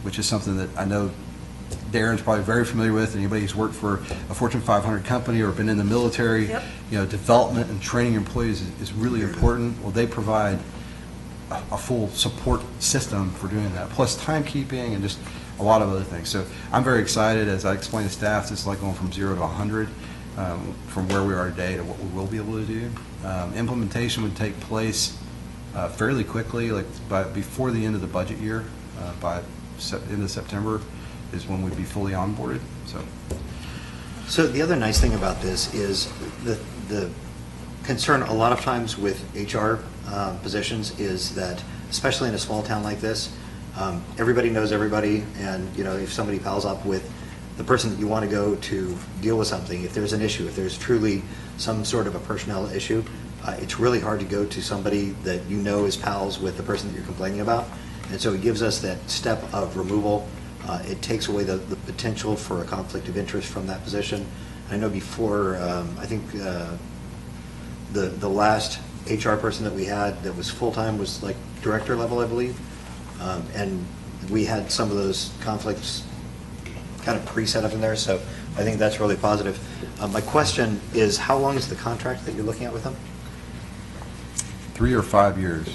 which is something that I know Darren's probably very familiar with, anybody who's worked for a Fortune 500 company or been in the military, Yep. Development and training employees is really important. Well, they provide a full support system for doing that, plus timekeeping and just a lot of other things. So I'm very excited. As I explained to staff, it's like going from 0 to 100, from where we are today to what we will be able to do. Implementation would take place fairly quickly, like before the end of the budget year, by end of September is when we'd be fully onboarded. So the other nice thing about this is the concern a lot of times with HR positions is that, especially in a small town like this, everybody knows everybody, and if somebody pals up with the person that you want to go to deal with something, if there's an issue, if there's truly some sort of a personnel issue, it's really hard to go to somebody that is pals with the person that you're complaining about. And so it gives us that step of removal. It takes away the potential for a conflict of interest from that position. I know before, I think the last HR person that we had that was full-time was like director level, I believe. And we had some of those conflicts kind of pre-set up in there, so I think that's really positive. My question is, how long is the contract that you're looking at with them? 3 or 5 years.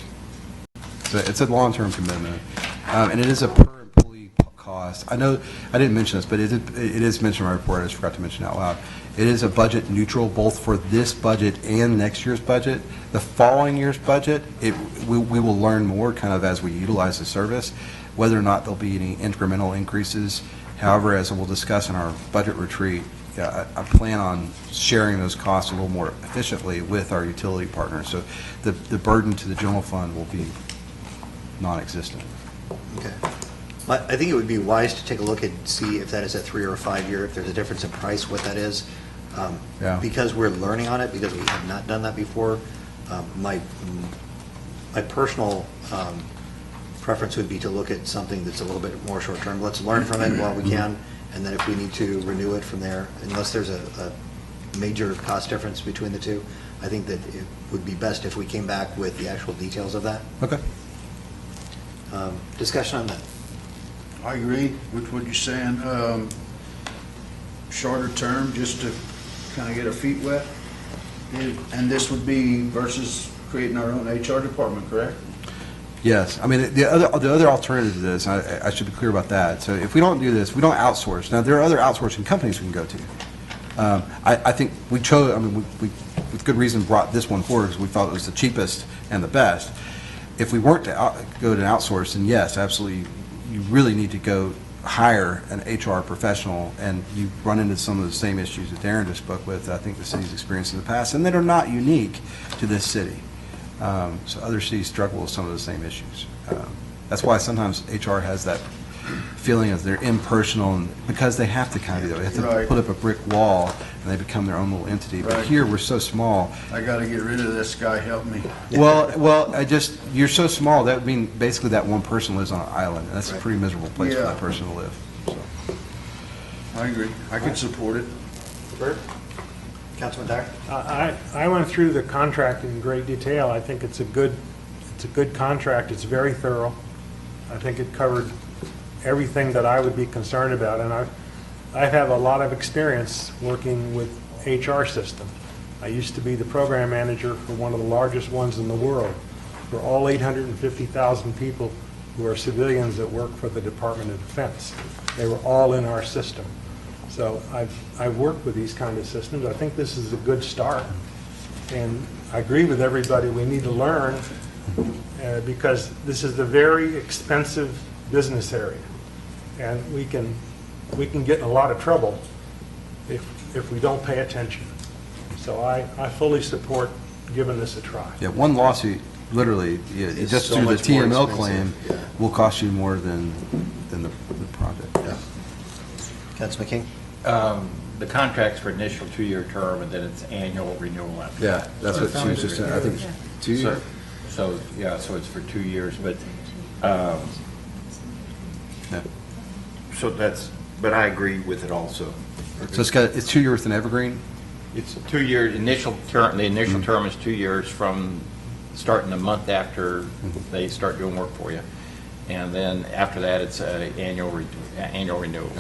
So it's a long-term commitment, and it is a per employee cost. I know I didn't mention this, but it is mentioned in my report. I just forgot to mention it out loud. It is a budget neutral both for this budget and next year's budget. The following year's budget, we will learn more kind of as we utilize the service, whether or not there'll be any incremental increases. However, as we'll discuss in our budget retreat, I plan on sharing those costs a little more efficiently with our utility partners. So the burden to the general fund will be non-existent. Okay. I think it would be wise to take a look and see if that is a 3 or a 5 year, if there's a difference in price, what that is. Yeah. Because we're learning on it, because we have not done that before, my personal preference would be to look at something that's a little bit more short-term. Let's learn from it while we can, and then if we need to renew it from there, unless there's a major cost difference between the two, I think that it would be best if we came back with the actual details of that. Okay. Discussion on that. I agree with what you're saying. Shorter term, just to kind of get our feet wet. And this would be versus creating our own HR department, correct? Yes. I mean, the other alternative to this, I should be clear about that. So if we don't do this, we don't outsource. Now, there are other outsourcing companies we can go to. I think we chose, we with good reason brought this one forward because we thought it was the cheapest and the best. If we weren't to go to an outsource, then yes, absolutely, you really need to go hire an HR professional, and you run into some of the same issues that Darren just spoke with, I think the city's experienced in the past, and that are not unique to this city. So other cities struggle with some of the same issues. That's why sometimes HR has that feeling of they're impersonal, and because they have to kind of do that. They have to Right. put up a brick wall, and they become their own little entity. But Right. here, we're so small. I got to get rid of this guy, help me. Well, you're so small, that would mean basically that one person lives on an island, and that's a Right. pretty miserable place for Yeah. that person to live. So. I agree. I could support it. Bert? Councilman Dyer? I went through the contract in great detail. I think it's a good contract. It's very thorough. I think it covered everything that I would be concerned about, and I have a lot of experience working with HR system. I used to be the program manager for one of the largest ones in the world, for all 850,000 people who are civilians that work for the Department of Defense. They were all in our system. So I've worked with these kind of systems. I think this is a good start. And I agree with everybody, we need to learn because this is a very expensive business area. And we can get in a lot of trouble if we don't pay attention. So I fully support giving this a try. Yeah, one lawsuit, literally, It's just so through the much more TML expensive, claim, yeah. will cost you more than the project. Yeah. Councilman King? The contract's for initial 2-year term, and then it's annual renewal after. Yeah, that's what she was just saying. I think it's 2 years. So it's for 2 years, but, Yeah. but I agree with it also. So it's 2 years with an evergreen? It's a 2-year initial term, the initial term is 2 years from starting the month after they start doing work for you. And then after that, it's annual renewals.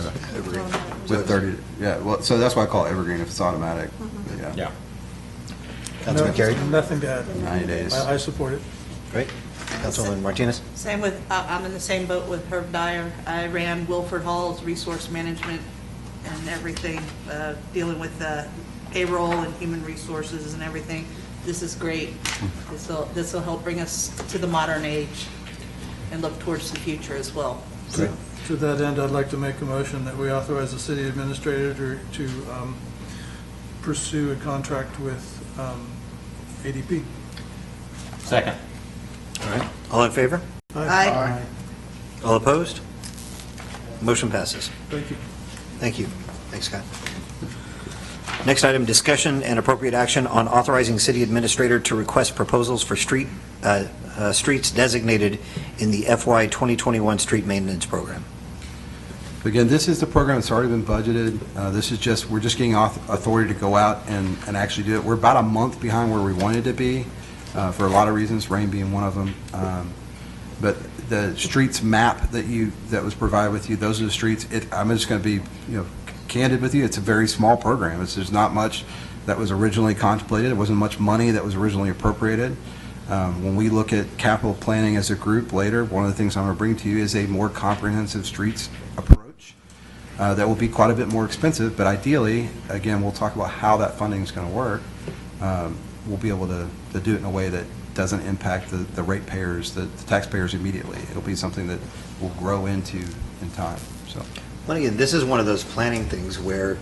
With 30, yeah, well, so that's why I call it evergreen if it's automatic. But yeah, Yeah. Councilman No, Carey? Nothing to add. 90 days. I support it. Great. Councilman Martinez? Same with, I'm in the same boat with Herb Dyer. I ran Wilford Hall's resource management and everything, dealing with payroll and human resources and everything. This is great. This will help bring us to the modern age and look towards the future as well. Great. To that end, I'd like to make a motion that we authorize the city administrator to pursue a contract with ADP. Second. All right. All in favor? Aye. All opposed? Motion passes. Thank you. Thank you. Thanks, Scott. Next item, discussion and appropriate action on authorizing city administrator to request proposals for streets designated in the FY 2021 street maintenance program. Again, this is the program that's already been budgeted. This is just, we're just getting authority to go out and actually do it. We're about a month behind where we wanted to be for a lot of reasons, rain being one of them. But the streets map that was provided with you, those are the streets. I'm just going to be, candid with you. It's a very small program. There's not much that was originally contemplated. There wasn't much money that was originally appropriated. When we look at capital planning as a group later, one of the things I'm going to bring to you is a more comprehensive streets approach that will be quite a bit more expensive, but ideally, again, we'll talk about how that funding is going to work. We'll be able to do it in a way that doesn't impact the ratepayers, the taxpayers immediately. It'll be something that we'll grow into in time. So. Well, again, this is one of those planning things where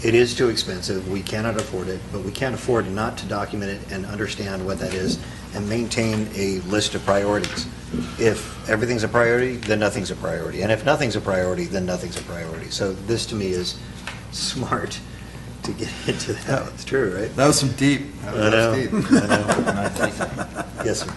it is too expensive, we cannot afford it, but we can't afford not to document it and understand what that is and maintain a list of priorities. If everything's a priority, then nothing's a priority. And if nothing's a priority, then nothing's a priority. So this, to me, is smart to get into that. It's true, right? That was some deep. I know. Yes, sir.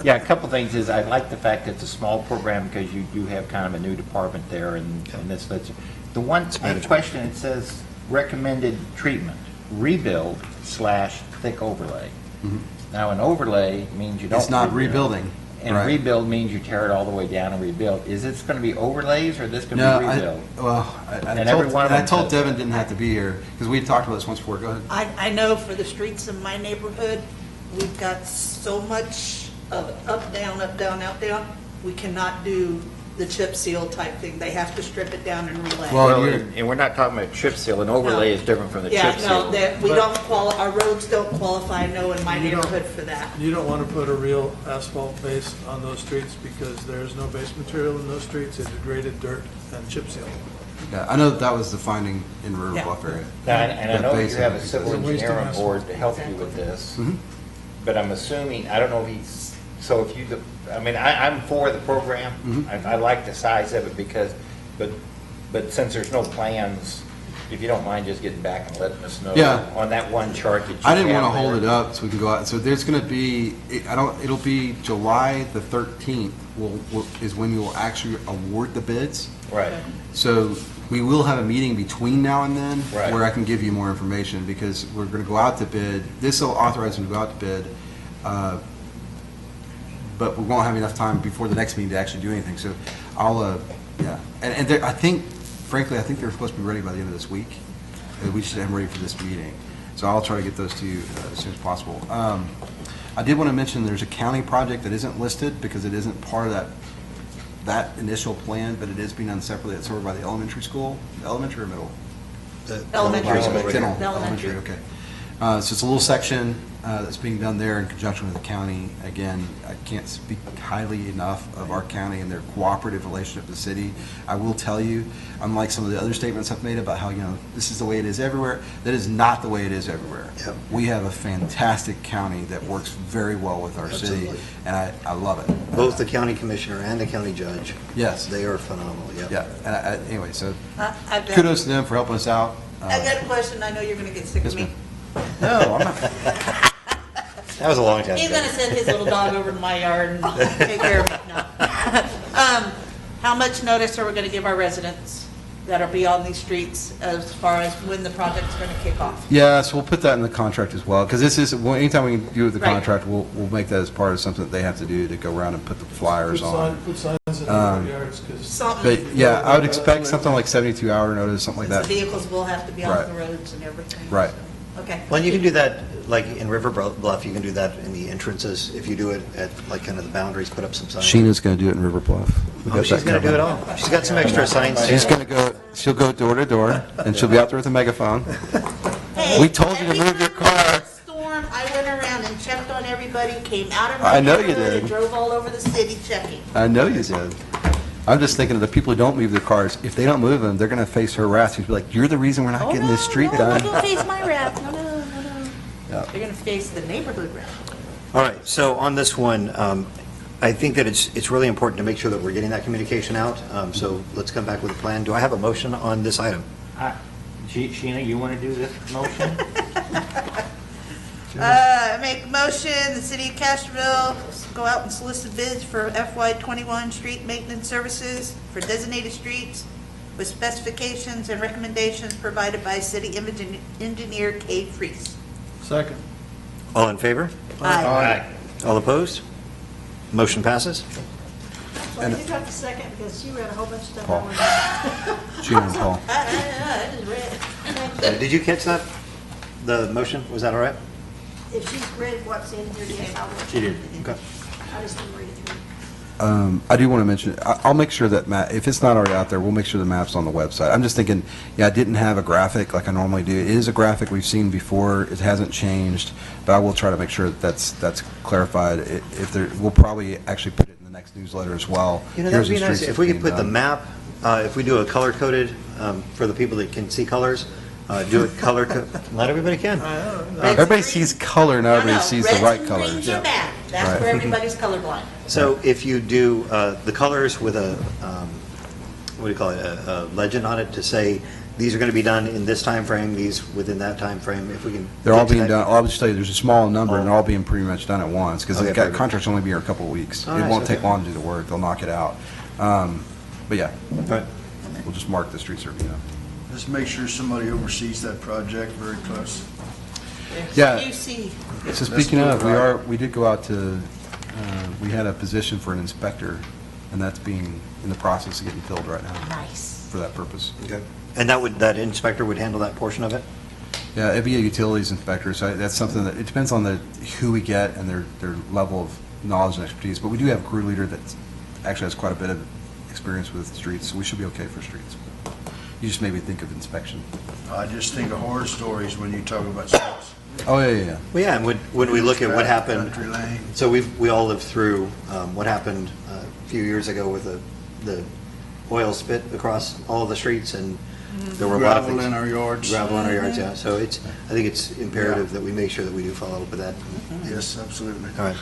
Yeah, a couple things is I like the fact that it's a small program because you do have kind of a new department there and this lets you. The one question, it says recommended treatment, rebuild / thick overlay. Mm-hmm. Now an overlay means you don't. It's not rebuild. rebuilding. And right. Rebuild means you tear it all the way down and rebuild. Is this going to be overlays or is this going to be rebuild? I told Devin didn't have to be here because we had talked about this once before. Go ahead. I know for the streets in my neighborhood, we've got so much of up, down, out, down. We cannot do the chip seal type thing. They have to strip it down and relay. Well, and we're not talking about chip seal. An overlay is different from the chip seal. We don't our roads don't qualify, no, in my neighborhood for that. You don't want to put a real asphalt base on those streets because there's no base material in those streets. It's degraded dirt and chip seal. Yeah, I know that was the finding in River Bluff area. Now, and I know you have a civil It's a waste of engineer on asphalt. board to help you with this, Mhm. but I'm assuming, I don't know if he's, so if you, I'm for the program. Mhm. I like the size of it because, but since there's no plans, if you don't mind just getting back and letting us know Yeah. on that one chart that you have I didn't want to hold there. it up so we can go out. So there's going to be, it'll be July the 13th is when you will actually award the bids. Right. So we will have a meeting between now and then Right. where I can give you more information because we're going to go out to bid. This will authorize them to go out to bid, but we won't have enough time before the next meeting to actually do anything. So I'll, yeah. And I think, frankly, I think they're supposed to be ready by the end of this week. We should have them ready for this meeting. So I'll try to get those to you as soon as possible. I did want to mention there's a county project that isn't listed because it isn't part of that initial plan, but it is being done separately. It's over by the elementary school, elementary or middle? Elementary. General, Elementary. okay. So it's a little section that's being done there in conjunction with the county. Again, I can't speak highly enough of our county and their cooperative relationship with the city. I will tell you, unlike some of the other statements I've made about how, this is the way it is everywhere, that is not the way it is everywhere. Yep. We have a fantastic county that works very well with our city, Absolutely. and I love it. Both the county commissioner and the county judge. Yes. They are phenomenal, yeah. Yeah, and anyway, so I've got- kudos to them for helping us out. I got a question. I know you're going to get sick Yes, of me. ma'am. No, I'm not. That was a long time He's ago. going to send his little dog over to my yard and take care of it. No. How much notice are we going to give our residents that'll be on these streets as far as when the project's going to kick off? Yeah, so we'll put that in the contract as well, because this is, anytime we do with the Right. contract, we'll make that as part of something that they have to do to go around and put the flyers on. Put signs in the yards, 'cause Something. But yeah, I would expect something like 72-hour notice, something like The that. vehicles will have to be off Right. the roads and everything. Right. so. Okay. Well, and you can do that, like in River Bluff, you can do that in the entrances, if you do it at like kind of the boundaries, put up some signs. Sheena's going to do it in River Bluff. We Oh, got she's that gonna do it covered. all. She's got some extra signs. She'll go door to door, and she'll be out there with a megaphone. Hey, We told you to every move your time there was car. a Storm, I went around and checked on everybody, came out of I my know you neighborhood did. and drove all over the city checking. I know you did. I'm just thinking of the people who don't move their cars. If they don't move them, they're going to face her wrath. She'll be like, "You're the reason we're not getting this street No, done." don't face my wrath, no. Yeah. They're gonna face the neighborhood wrath. All right, so on this one, I think that it's really important to make sure that we're getting that communication out. So let's come back with a plan. Do I have a motion on this item? Sheena, you want to do this motion? Make a motion, the city of Castroville go out and solicit bids for FY '21 street maintenance services for designated streets with specifications and recommendations provided by city engineer Kay Freese. second. All in favor? Aye. All opposed? Motion passes. Well, you got the second because you read a whole bunch of stuff. Paul. I wanted Sheena and Paul. I just read it. Did you catch that? The motion, was that all right? to- If she's read what's in here, yes, I will. She did. Okay. I just didn't read it through. I do want to mention, I'll make sure that map, if it's not already out there, we'll make sure the map's on the website. I'm just thinking, I didn't have a graphic like I normally do. It is a graphic we've seen before. It hasn't changed, but I will try to make sure that that's clarified. If there, we'll probably actually put it in the next newsletter as well. That'd Here's be the nice. streets If we that's could put the being map, if we do a color-coded, for the people that can see colors, do it color, not everybody can. done. Everybody sees color, not everybody sees the right Reds and colors. greens are bad. That's Right. where everybody's colorblind. So if you do the colors with a, what do you call it, a legend on it to say, these are going to be done in this time frame, these within that time frame, if we can. They're all get to being that- done, I'll just tell you, there's a small number, and they're all being pretty much done at once, because Okay, the perfect. contract's only be here a couple of weeks. Oh, It nice, won't take okay. long to do the work, they'll knock it out. But yeah, All right. we'll just mark the streets are, Just make sure somebody oversees that project very close. Yeah. You see, So Let's speaking do it of, right. we did go out to, we had a position for an inspector, and that's being in the process of getting filled right now nice. for that purpose. Okay. And that inspector would handle that portion of it? Yeah, it'd be a utilities inspector, so that's something that, it depends on who we get and their level of knowledge and expertise, but we do have a crew leader that actually has quite a bit of experience with streets, so we should be okay for streets. You just made me think of inspection. I just think of horror stories when you talk about streets. Oh, yeah. Well, yeah, and when we look at what happened, Country lane. so we all lived through what happened a few years ago with the oil spit across all of the streets, and there were a lot of Gravel things. in our yards. Gravel in our yards, yeah. So I think it's imperative that we make sure that we do follow up with that. Yes, absolutely. All right.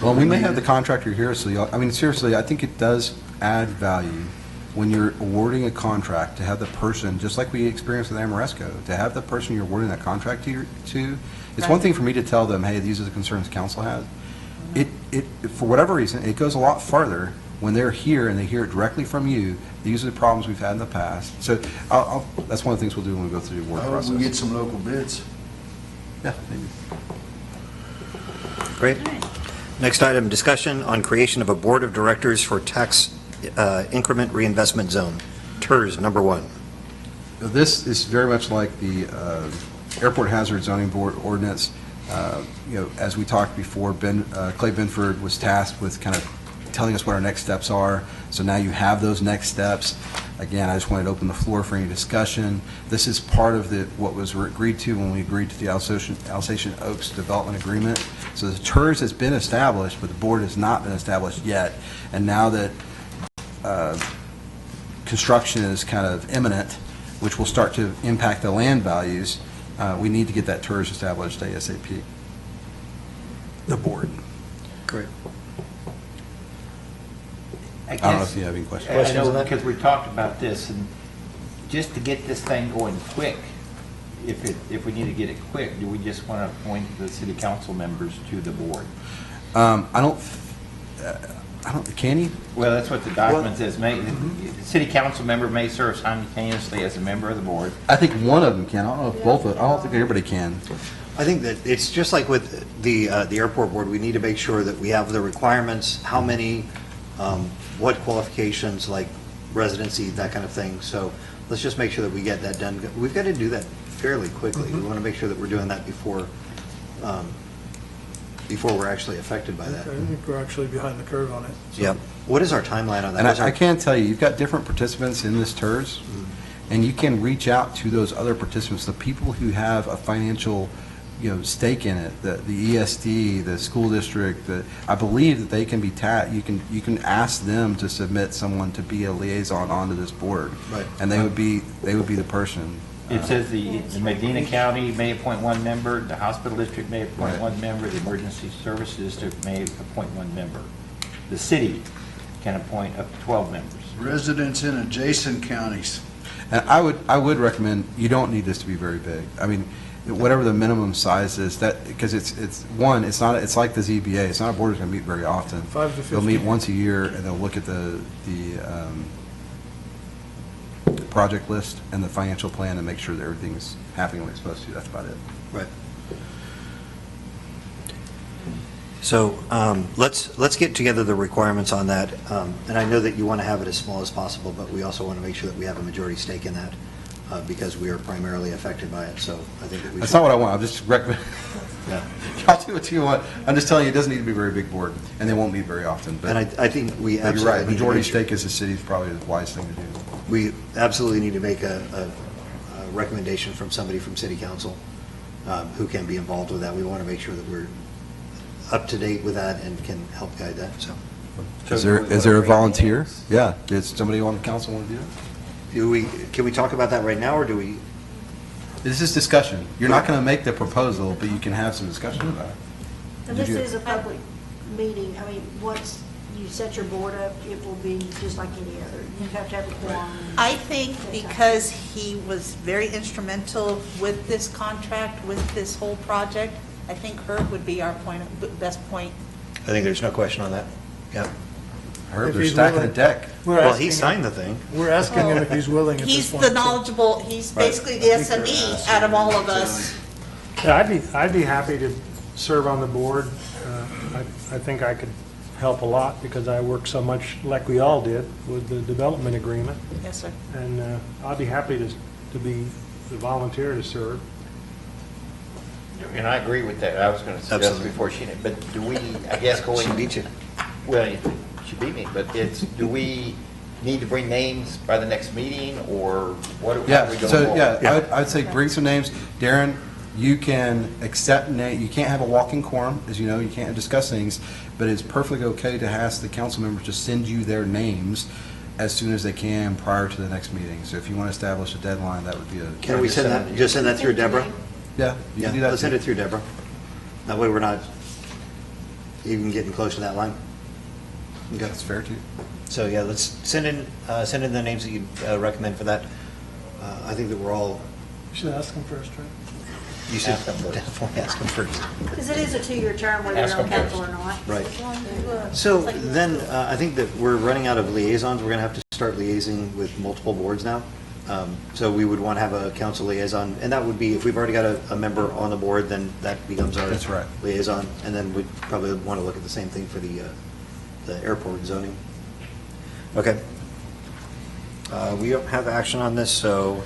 Well, we may have the contractor here, so, I mean, seriously, I think it does add value when you're awarding a contract to have the person, just like we experienced with Amoresco, to have the person you're awarding that contract to, it's one thing for me to tell them, hey, these are the concerns council has. For whatever reason, it goes a lot farther when they're here and they hear it directly from you. These are the problems we've had in the past. So that's one of the things we'll do when we go through the award I hope process. we get some local bids. Yeah, maybe. Great. Next item, discussion on creation of a board of directors for tax increment reinvestment zone, TERS number 1. This is very much like the Airport Hazard Zoning Board ordinance. As we talked before, Clay Benford was tasked with kind of telling us what our next steps are. So now you have those next steps. Again, I just wanted to open the floor for any discussion. This is part of what was agreed to when we agreed to the Alsatian Oaks Development Agreement. So the TERS has been established, but the board has not been established yet. And now that construction is kind of imminent, which will start to impact the land values, we need to get that TERS established ASAP. The board. Great. I don't know guess- if you have any questions. I Questions on know, that? because we talked about this, and just to get this thing going quick, if we need to get it quick, do we just want to appoint the city council members to the board? I don't, can he? Well, that's what the document says. The city council member may serve simultaneously as a member of the board. I think one of them can. I don't know if both of them, I don't think everybody can. I think that it's just like with the airport board, we need to make sure that we have the requirements, how many what qualifications, like residency, that kind of thing. So let's just make sure that we get that done. We've got to do that fairly quickly. We want to make sure that we're doing that before we're actually affected by that. I think we're actually behind the curve on it. So. Yep. What is our timeline on that? And What's our- I can tell you, you've got different participants in this TERS, and you can reach out to those other participants, the people who have a financial, stake in it, the ESD, the school district. I believe that they can be you can ask them to submit someone to be a liaison onto this board, Right. and they would be the person. It says the Medina County may appoint one member, the hospital district may appoint Right. one member, the emergency services district may appoint one member. The city can appoint up to 12 members. Residents in adjacent counties. And I would recommend, you don't need this to be very big. I mean, whatever the minimum size is, because it's like the ZBA, it's not a board that's going to meet very often. 5 to They'll meet 50. once a year, and they'll look at the project list and the financial plan and make sure that everything's happening when it's supposed to. That's about it. Right. So let's get together the requirements on that. And I know that you want to have it as small as possible, but we also want to make sure that we have a majority stake in that because we are primarily affected by it. So I think that we That's should. not what I want. I'm just recommend. Yeah. Y'all do what you want. I'm just telling you, it doesn't need to be a very big board, and they won't meet very often. But, And I think we but you're absolutely right. need to Majority make sure- stake as a city is probably the wise thing to do. We absolutely need to make a recommendation from somebody from city council who can be involved with that. We want to make sure that we're up to date with that and can help guide that, so. Is there a volunteer? Yeah. Does somebody on the council want to do it? Can we talk about that right now, or do we? This is discussion. You're not going to make the proposal, but you can have some discussion about it. And Did this you- is a public meeting. I mean, once you set your board up, it will be just like any other. You have to have a quorum. I think because he was very instrumental with this contract, with this whole project, I think Herb would be our best point. I think there's no question on that. Yeah. Herb, If they're he's stacking the willing. deck. Well, he signed the thing. We're asking him if he's willing at this He's point. the knowledgeable, he's basically the SME out of all of us. Yeah, I'd be happy to serve on the board. I think I could help a lot because I work so much, like we all did, with the development agreement. Yes, sir. And I'd be happy to be the volunteer to serve. And I agree with that. I was going to suggest Absolutely. before she, but do we, I guess going. She beat you. Well, she beat me, but do we need to bring names by the next meeting, or what? How Yeah, are we going so, forward? yeah, I'd say bring some names. Darren, you can accept you can't have a walking quorum, as you know, you can't discuss things, but it's perfectly okay to ask the council members to send you their names as soon as they can prior to the next meeting. So if you want to establish a deadline, that would be a. Can we send that, just send that through Deborah? Yeah, you Yeah, can do that. let's send too. it through Deborah. That way we're not even getting close to that line. Okay. That's fair too. So, yeah, let's send in the names that you recommend for that. I think that we're all, You should ask him first, right? you should Ask them first. definitely ask them first. Because it is a 2-year term, whether Ask you're on them council or first. not. Right. So then, I think that we're running out of liaisons. We're going to have to start liaising with multiple boards now. So we would want to have a council liaison, and that would be, if we've already got a member on the board, then that becomes our That's right. liaison. And then we'd probably want to look at the same thing for the airport zoning. Okay. We don't have action on this, so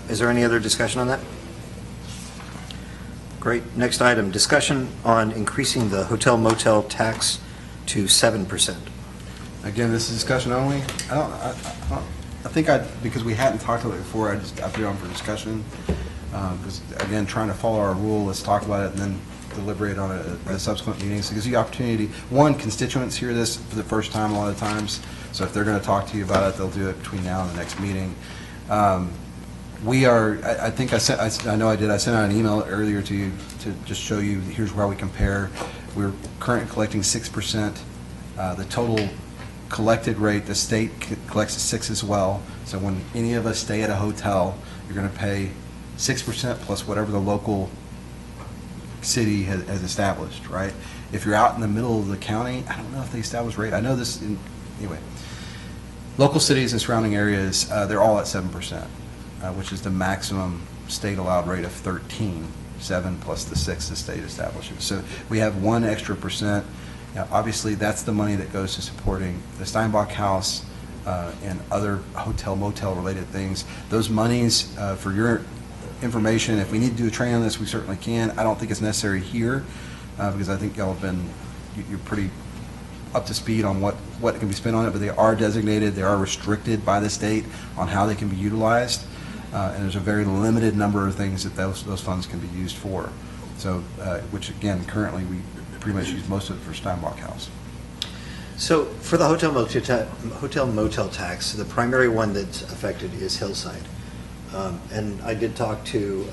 is there any other discussion on that? Great. Next item, discussion on increasing the hotel motel tax to 7%. Again, this is discussion only. I think because we hadn't talked about it before, I put it on for discussion. Because again, trying to follow our rule, let's talk about it and then deliberate on it at a subsequent meeting. So it gives you the opportunity, one, constituents hear this for the first time a lot of times. So if they're going to talk to you about it, they'll do it between now and the next meeting. We are, I think I know I did, I sent out an email earlier to you to just show you, here's where we compare. We're currently collecting 6%. The total collected rate, the state collects 6 as well. So when any of us stay at a hotel, you're going to pay 6% plus whatever the local city has established, right? If you're out in the middle of the county, I don't know if they establish rate. I know this, anyway. Local cities and surrounding areas, they're all at 7%, which is the maximum state allowed rate of 13, 7 plus the 6 the state establishes. So we have 1 extra percent Now, obviously, that's the money that goes to supporting the Steinbach House and other hotel, motel-related things. Those monies, for your information, if we need to do a training on this, we certainly can. I don't think it's necessary here, because I think y'all have been, you're pretty up to speed on what can be spent on it, but they are designated, they are restricted by the state on how they can be utilized, and there's a very limited number of things that those funds can be used for. So, which again, currently we pretty much use most of it for Steinbach House. So for the hotel motel tax, the primary one that's affected is Hillside. And I did talk to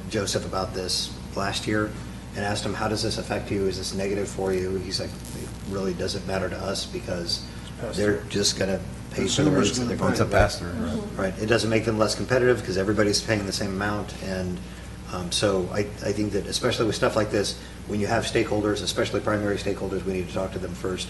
Joseph about this last year and asked him, how does this affect you? Is this negative for you? He's like, it really doesn't matter to us because they're just going to pay for the rates that they're going to pay. It's a pass-through. Right. It doesn't make them less competitive because everybody's paying the same amount. And so I think that especially with stuff like this, when you have stakeholders, especially primary stakeholders, we need to talk to them first.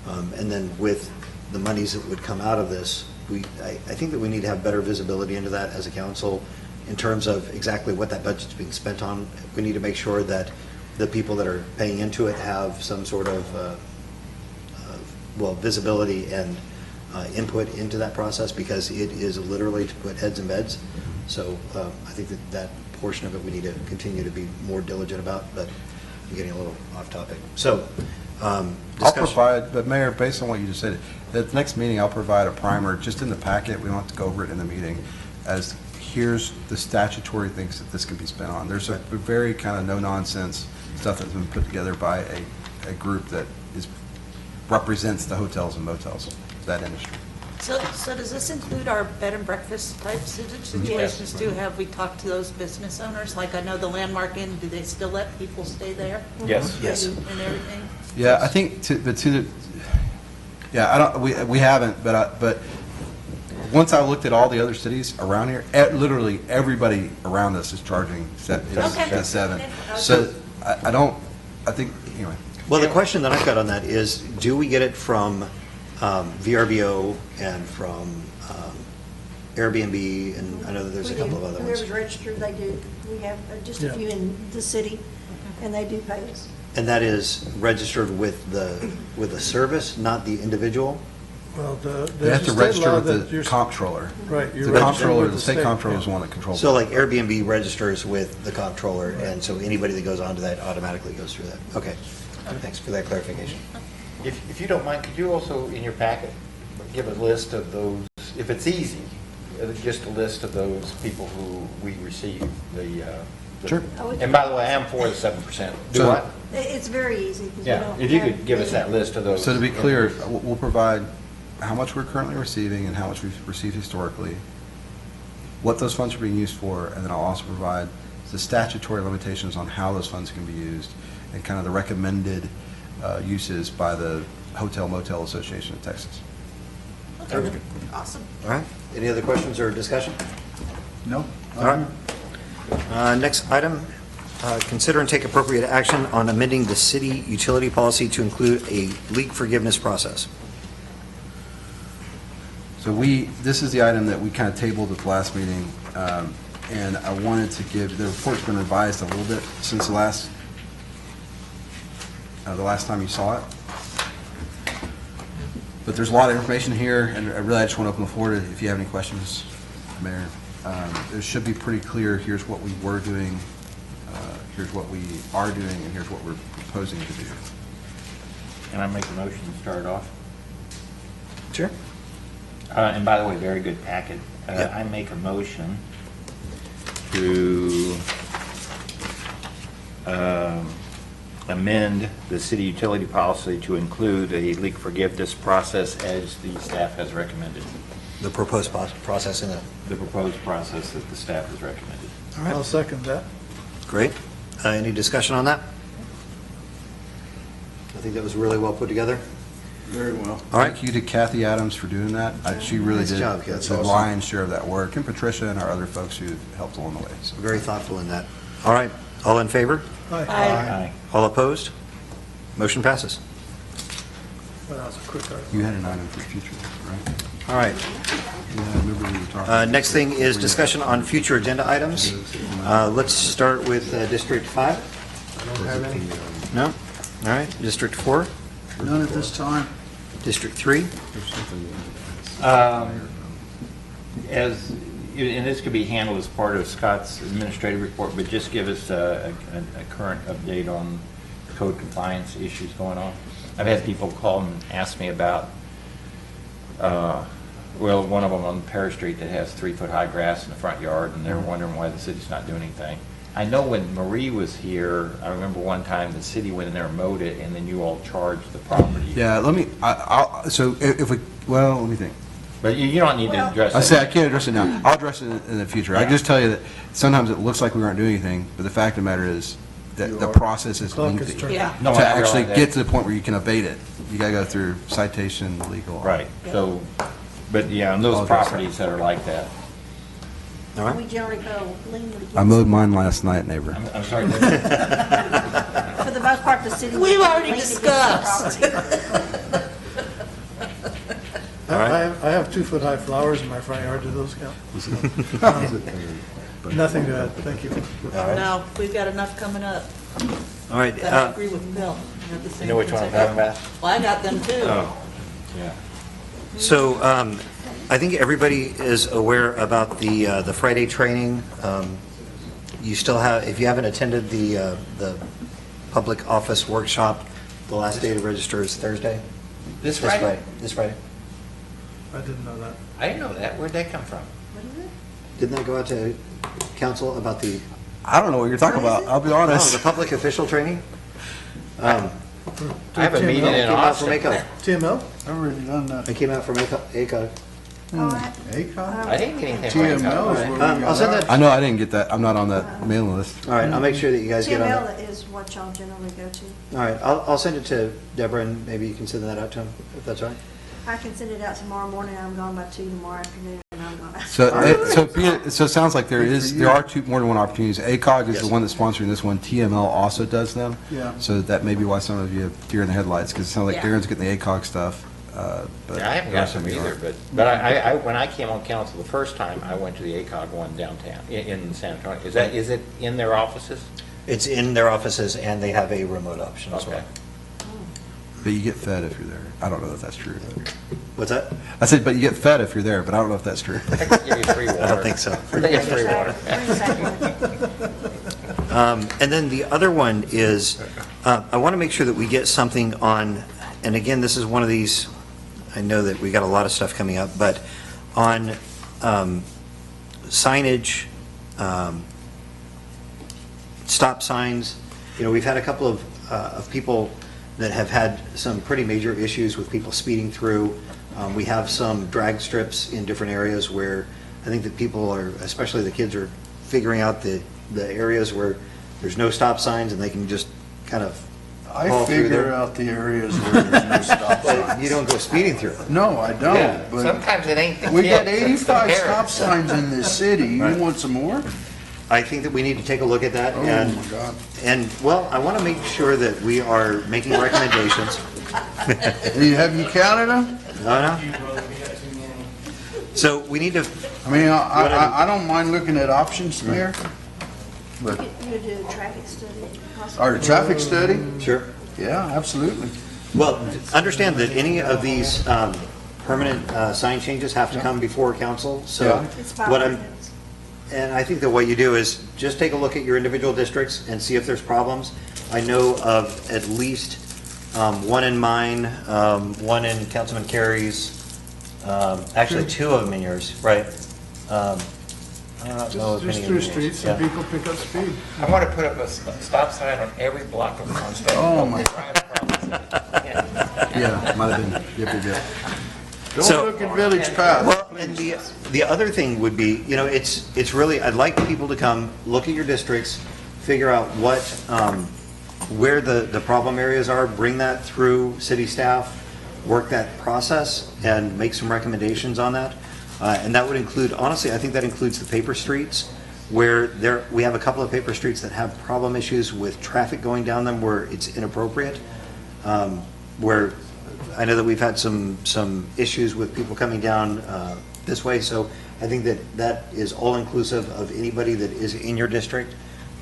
And then with the monies that would come out of this, I think that we need to have better visibility into that as a council in terms of exactly what that budget's being spent on. We need to make sure that the people that are paying into it have some sort of, visibility and input into that process, because it is literally to put heads in beds. So I think that portion of it we need to continue to be more diligent about, but I'm getting a little off topic. So I'll discussion. provide, but Mayor, based on what you just said, at the next meeting, I'll provide a primer just in the packet. We don't have to go over it in the meeting, as here's the statutory things that this can be spent on. There's a very kind of no-nonsense stuff that's been put together by a group that represents the hotels and motels, that industry. So does this include our bed and breakfast type situations too? Have we talked to those business owners? Like, I know the Landmark Inn, do they still let people stay there? Yes. Yes. And everything? Yeah, I think we haven't, but once I looked at all the other cities around here, literally everybody around us is charging Okay. 7. Okay. So I think, anyway. Well, the question that I've got on that is, do we get it from VRBO and from Airbnb, and I know that there's a couple of other ones. Whoever's registered, they do. We have just a Yeah. few in the city, and they do pay us. And that is registered with the service, not the individual? Well, They have to register with the comptroller. Right. you're The registered comptroller, with the state comptroller is the one that controls it. So like Airbnb registers with the comptroller, and so anybody that goes onto that automatically goes through that. Okay, thanks for that clarification. If you don't mind, could you also, in your packet, give a list of those, if it's easy, just a list of those people who we receive the... Sure. And by the way, I am for the 7%. Do So- what? It's very easy. 'cause we Yeah, don't if you have could give us that list of those. So to be clear, we'll provide how much we're currently receiving and how much we've received historically, what those funds are being used for, and then I'll also provide the statutory limitations on how those funds can be used and kind of the recommended uses by the Hotel Motel Association of Texas. Okay, awesome. All right, any other questions or discussion? No? All right. Next item, consider and take appropriate action on amending the city utility policy to include a leak forgiveness process. So this is the item that we kind of tabled at the last meeting, and I wanted to give, the report's been revised a little bit since the last time you saw it. But there's a lot of information here, and I just want to open the floor to, if you have any questions, Mayor. It should be pretty clear, here's what we were doing, here's what we are doing, and here's what we're proposing to do. Can I make a motion to start off? Sure. And by the way, very good packet. Yep. I make a motion to amend the city utility policy to include a leak forgiveness process as the staff has recommended. The proposed process in it. The proposed process that the staff has recommended. All right. I'll second that. Great. Any discussion on that? I think that was really well put together. Very well. All right. Thank you to Kathy Adams for doing that. She really Nice did job, Kathy. That's the awesome. lion's share of that work, and Patricia and our other folks who helped along the way. So Very thoughtful in that. All right. All in favor? Aye. Aye. All opposed? Motion passes. Well, that was a quick article. you had an item for future, right? All right. Yeah, I remember we were talking. Next thing is discussion on future agenda items. Let's start with District 5. I don't have any. No? All right. District 4? None at this time. District 3? As, and this could be handled as part of Scott's administrative report, but just give us a current update on code compliance issues going on. I've had people call and ask me about, well, one of them on Parish Street that has 3-foot-high grass in the front yard, and they're wondering why the city's not doing anything. I know when Marie was here, I remember one time the city went in there and mowed it, and then you all charged the property. Yeah, let me, so if we, well, let me think. But you don't need to address I it. say I can't address it now. I'll address it in the future. I can just tell you that sometimes it looks like we aren't doing anything, but the fact of the matter is that the process is Clock is lengthy. turning. Yeah. No, To I actually realize get that. to the point where you can abate it, you gotta go through citation, legal. Right, so, but yeah, on those I'll address properties that are like that. All right. We generally go lean with I mowed mine last night, neighbor. I'm sorry. For the most part, the city. We've already lean against the discussed. property. I have 2-foot-high flowers in my front yard. Do those count? Nothing to add. Thank you. No, we've got enough coming up. All right. But I agree with Bill. I have the You same know which one I'm concern. talking about? Well, I got them too. Oh, yeah. So I think everybody is aware about the Friday training. You still have, if you haven't attended the public office workshop, the last day to register is Thursday? This Friday? This Friday. I didn't know that. I didn't know that. Where'd that come from? Didn't that go out to council about the, I don't know what you're talking about, I'll be oh, the honest. public official training? I have a meeting in Came out from Austin. ACOG. TML? I've already done that. It came out from ACOG. All right. ACOG? I didn't get anything from TML is ACOG. where we I'll got send ours. that, I know I didn't get that, I'm not on that mailing list. all right, I'll make sure that you guys get on that. TML is what y'all generally go to. All right, I'll send it to Deborah, and maybe you can send that out to him, if that's all right. I can send it out tomorrow morning. I'm gone by 2 tomorrow afternoon, and I'm gone. So it sounds like there are more than one opportunities. ACOG is the Yes. one that's sponsoring this one, TML also does them. Yeah. So that may be why some of you have deer in the headlights, because it sounds like Yeah. Darren's getting the ACOG stuff. But Yeah, I haven't got some either, but I when I came on council the first time, I went to the ACOG one downtown, in San Antonio. Is it in their offices? It's in their offices, and they have a remote option as well. Okay. But you get fed if you're there. I don't know if that's true. But. What's that? I said, but you get fed if you're there, but I don't know if that's true. I think they give you free water. I don't think so. I think it's free water. And then the other one is, I want to make sure that we get something on, and again, this is one of these, I know that we got a lot of stuff coming up, but on signage, stop signs, we've had a couple of people that have had some pretty major issues with people speeding through. We have some drag strips in different areas where I think that people are, especially the kids, are figuring out the areas where there's no stop signs and they can just kind of I haul through figure there. out the areas where there's no stop But signs. you don't go speeding through. No, I Yeah, don't, but sometimes it ain't the we got kids, it's the 85 parents. stop signs in this city. You Right. want some more? I think that we need to take a look at that Oh, and, my God. well, I want to make sure that we are making recommendations. Have you counted them? No. So we need to, I mean, I don't mind looking at options there, but, You could do a traffic study. or a traffic study? sure. Yeah, absolutely. Well, understand that any of these permanent sign changes have to come before council, so Yeah. It's by what I'm, ordinance. and I think that what you do is just take a look at your individual districts and see if there's problems. I know of at least one in mine, one in Councilman Carey's, actually two of them in yours, right? I don't know if Just any of through them in yours. streets and Yeah. people pick up speed. I want to put up a stop sign on every block of Monstead. Oh, my. Yeah, might have been. Yep, yep. So- Don't look at Village Path. Well, and the other thing would be, it's really, I'd like people to come, look at your districts, figure out what, where the problem areas are, bring that through city staff, work that process, and make some recommendations on that. And that would include, honestly, I think that includes the paper streets, where we have a couple of paper streets that have problem issues with traffic going down them where it's inappropriate, where I know that we've had some issues with people coming down this way, so I think that is all-inclusive of anybody that is in your district.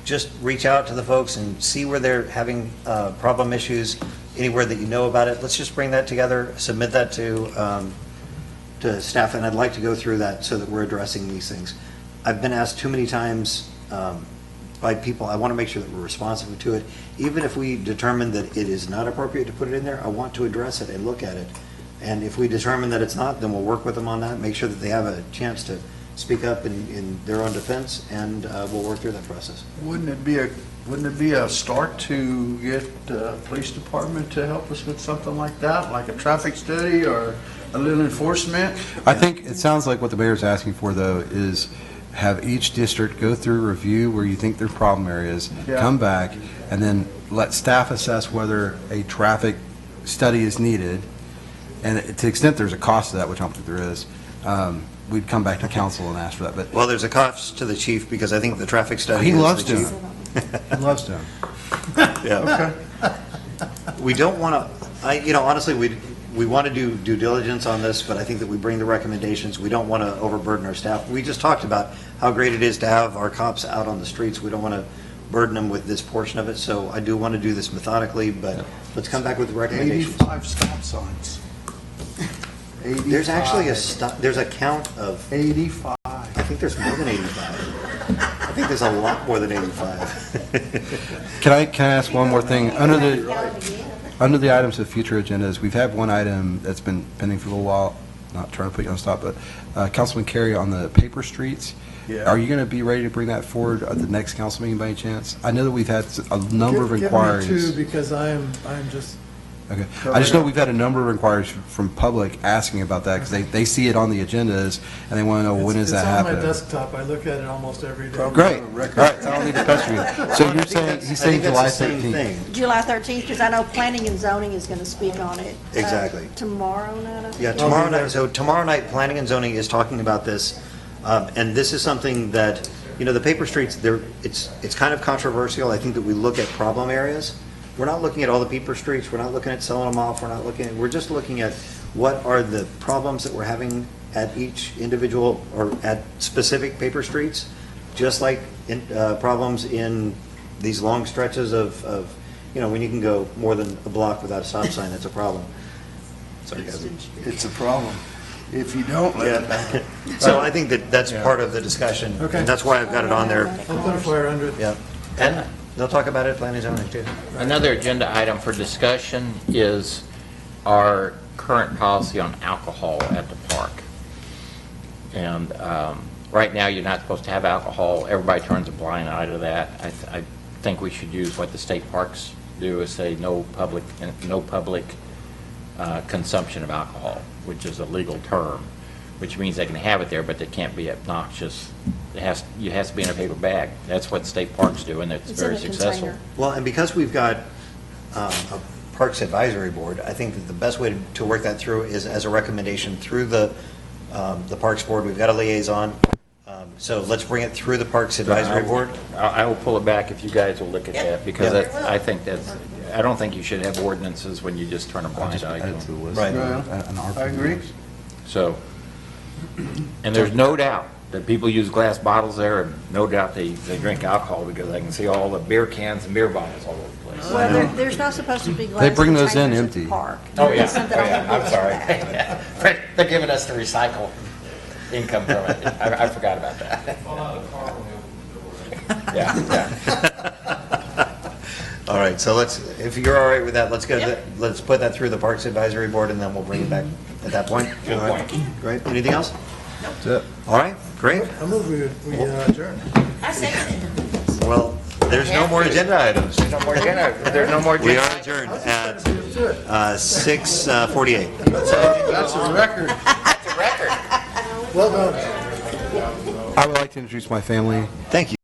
Just reach out to the folks and see where they're having problem issues, anywhere that you know about it, let's just bring that together, submit that to staff, and I'd like to go through that so that we're addressing these things. I've been asked too many times by people, I want to make sure that we're responsive to it. Even if we determine that it is not appropriate to put it in there, I want to address it and look at it. And if we determine that it's not, then we'll work with them on that, make sure that they have a chance to speak up in their own defense, and we'll work through that process. Wouldn't it be a start to get the police department to help us with something like that, like a traffic study or a little enforcement? I think it sounds like what the mayor's asking for, though, is have each district go through a review where you think their problem areas, Yeah. come back, and then let staff assess whether a traffic study is needed. And to the extent there's a cost to that, which I don't think there is, we'd come back to council and ask for that. But Well, there's a cost to the chief, because I think the traffic study he is loves the doing chief. it. He loves doing it. Yeah. We don't want to, honestly, we want to do due diligence on this, but I think that we bring the recommendations. We don't want to overburden our staff. We just talked about how great it is to have our cops out on the streets. We don't want to burden them with this portion of it, so I do want to do this methodically, but let's come back with recommendations. 85 stop signs. There's actually there's a count of, 85. I think there's more than 85. I think there's a lot more than 85. Can I ask one more thing? Under the items of future agendas, we've had one item that's been pending for a little while, not trying to put you on the spot, but Councilman Carey on the paper streets. Yeah. Are you going to be ready to bring that forward at the next council meeting by any chance? I know that we've had a number of inquiries. Give me two, because I'm just, Okay. I just know we've had a number of inquiries from public asking about that, because they see it on the agendas, and they want to know when is that it's on happening. my desktop. I look at it almost every day. Great. All right, so I don't need to pester you. So you're saying, he's saying July 13th. July 13th, because I know planning and zoning is going to speak on it. Exactly. Tomorrow night? Yeah, tomorrow night, so tomorrow night, Planning and Zoning is talking about this, and this is something that, the paper streets, it's kind of controversial. I think that we look at problem areas. We're not looking at all the paper streets, we're not looking at selling them off, we're just looking at what are the problems that we're having at each individual, or at specific paper streets, just like problems in these long stretches of, when you can go more than a block without a stop sign, that's a problem. Sorry, guys. It's a problem. If you don't let it back. So I think that that's part of the discussion, Okay. and that's why I've got it on there. I'll put a fire under it. Yeah, and they'll talk about it at planning and zoning too. Another agenda item for discussion is our current policy on alcohol at the park. And right now, you're not supposed to have alcohol. Everybody turns a blind eye to that. I think we should use what the state parks do, is say no public consumption of alcohol, which is a legal term, which means they can have it there, but they can't be obnoxious. It has to be in a paper bag. That's what state parks do, and it's It's very in a successful. container. Well, and because we've got a Parks Advisory Board, I think that the best way to work that through is as a recommendation through the Parks Board. We've got a liaison, so let's bring it through the Parks Advisory Board. I will pull it back if you guys will look at that, because I think I don't think you should have ordinances when you just turn a blind eye to Add it to the them. list. Right. I agree. So, and there's no doubt that people use glass bottles there, and no doubt they drink alcohol, because I can see all the beer cans and beer bottles all over the place. Well, there's not supposed to be glass They bring those in containers at the empty. park. Oh, yeah, That's something on the I'm books sorry. for that. They're giving us the recycle income from it. I forgot about that. Yeah. All right, so if you're all right with that, let's put that through the Parks Advisory Board, and then we'll bring it back at that point. Good All right. point. Great. Anything else? That's it. All right, great. I move we adjourn. Well, there's no more agenda items. There's no more agenda. There's no more We agenda. are adjourned at 6:48. That's a record. That's a record. Well done. I would like to introduce my family. Thank you.